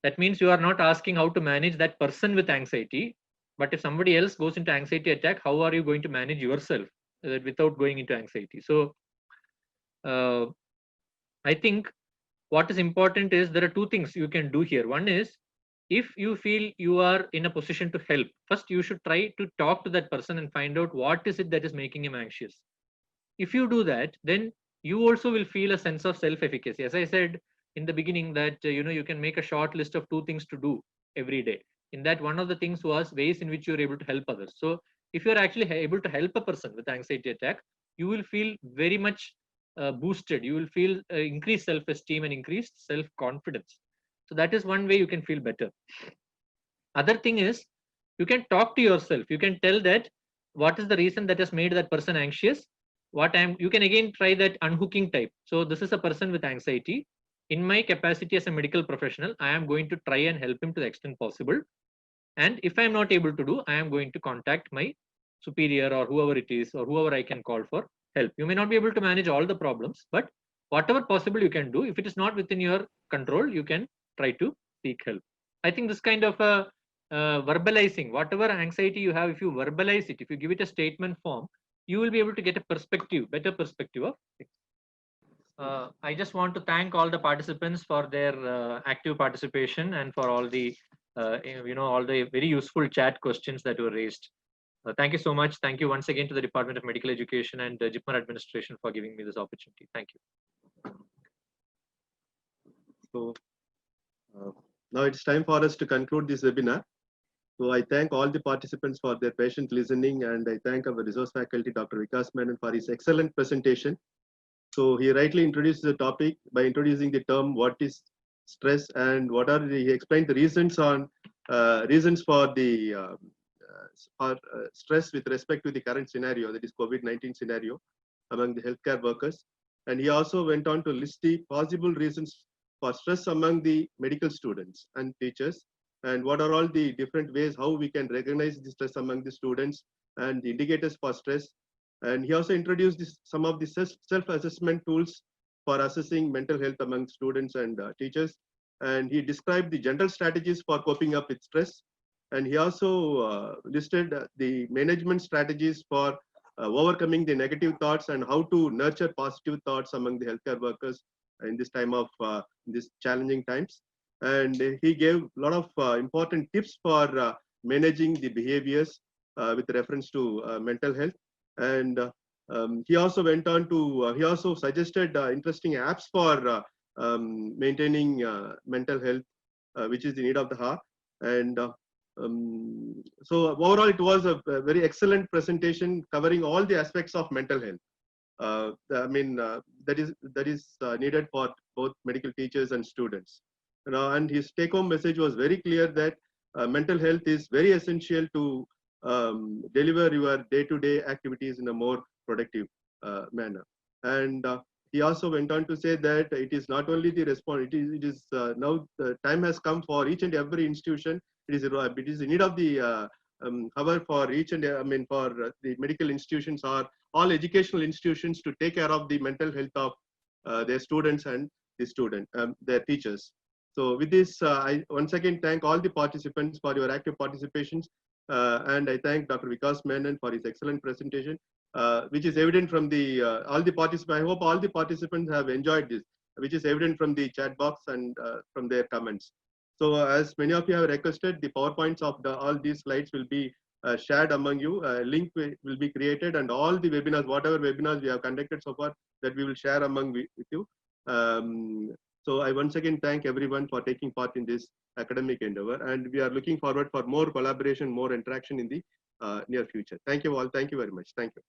That means you are not asking how to manage that person with anxiety, but if somebody else goes into anxiety attack, how are you going to manage yourself without going into anxiety? So I think what is important is there are two things you can do here. One is, if you feel you are in a position to help, first you should try to talk to that person and find out what is it that is making him anxious. If you do that, then you also will feel a sense of self-efficacy. As I said in the beginning that you can make a short list of 2 things to do every day. In that, one of the things was ways in which you are able to help others. So if you are actually able to help a person with anxiety attack, you will feel very much boosted. You will feel increased self-esteem and increased self-confidence. So that is one way you can feel better. Other thing is, you can talk to yourself. You can tell that what is the reason that has made that person anxious. You can again try that unhooking type. So this is a person with anxiety. In my capacity as a medical professional, I am going to try and help him to the extent possible. And if I am not able to do, I am going to contact my superior or whoever it is or whoever I can call for help. You may not be able to manage all the problems, but whatever possible you can do. If it is not within your control, you can try to seek help. I think this kind of a verbalizing whatever anxiety you have. If you verbalize it, if you give it a statement form, you will be able to get a perspective, better perspective of things. I just want to thank all the participants for their active participation and for all the all the very useful chat questions that were raised. Thank you so much. Thank you once again to the Department of Medical Education and the JIPMER administration for giving me this opportunity. Thank you. So now it's time for us to conclude this webinar. So I thank all the participants for their patient listening, and I thank our resource faculty, Dr. Vikas Menon, for his excellent presentation. So he rightly introduced the topic by introducing the term what is stress and what are he explained the reasons on reasons for the stress with respect to the current scenario, that is COVID-19 scenario among the healthcare workers. And he also went on to list the possible reasons for stress among the medical students and teachers, and what are all the different ways how we can recognize the stress among the students and the indicators for stress. And he also introduced some of the self-assessment tools for assessing mental health among students and teachers. And he described the general strategies for coping up with stress. And he also listed the management strategies for overcoming the negative thoughts and how to nurture positive thoughts among the healthcare workers in this time of these challenging times. And he gave a lot of important tips for managing the behaviors with reference to mental health. And he also went on to, he also suggested interesting apps for maintaining mental health, which is the need of the hour. And so overall, it was a very excellent presentation covering all the aspects of mental health. I mean, that is needed for both medical teachers and students. And his take-home message was very clear that mental health is very essential to deliver your day-to-day activities in a more productive manner. And he also went on to say that it is not only the response, it is now the time has come for each and every institution. It is the need of the hour for each and for the medical institutions or all educational institutions to take care of the mental health of their students and their teachers. So with this, I once again thank all the participants for your active participations. And I thank Dr. Vikas Menon for his excellent presentation, which is evident from the all the participants. I hope all the participants have enjoyed this, which is evident from the chat box and from their comments. So as many of you have requested, the PowerPoints of all these slides will be shared among you. A link will be created, and all the webinars, whatever webinars we have conducted so far, that we will share among with you. So I once again thank everyone for taking part in this academic endeavor, and we are looking forward for more collaboration, more interaction in the near future. Thank you all. Thank you very much. Thank you.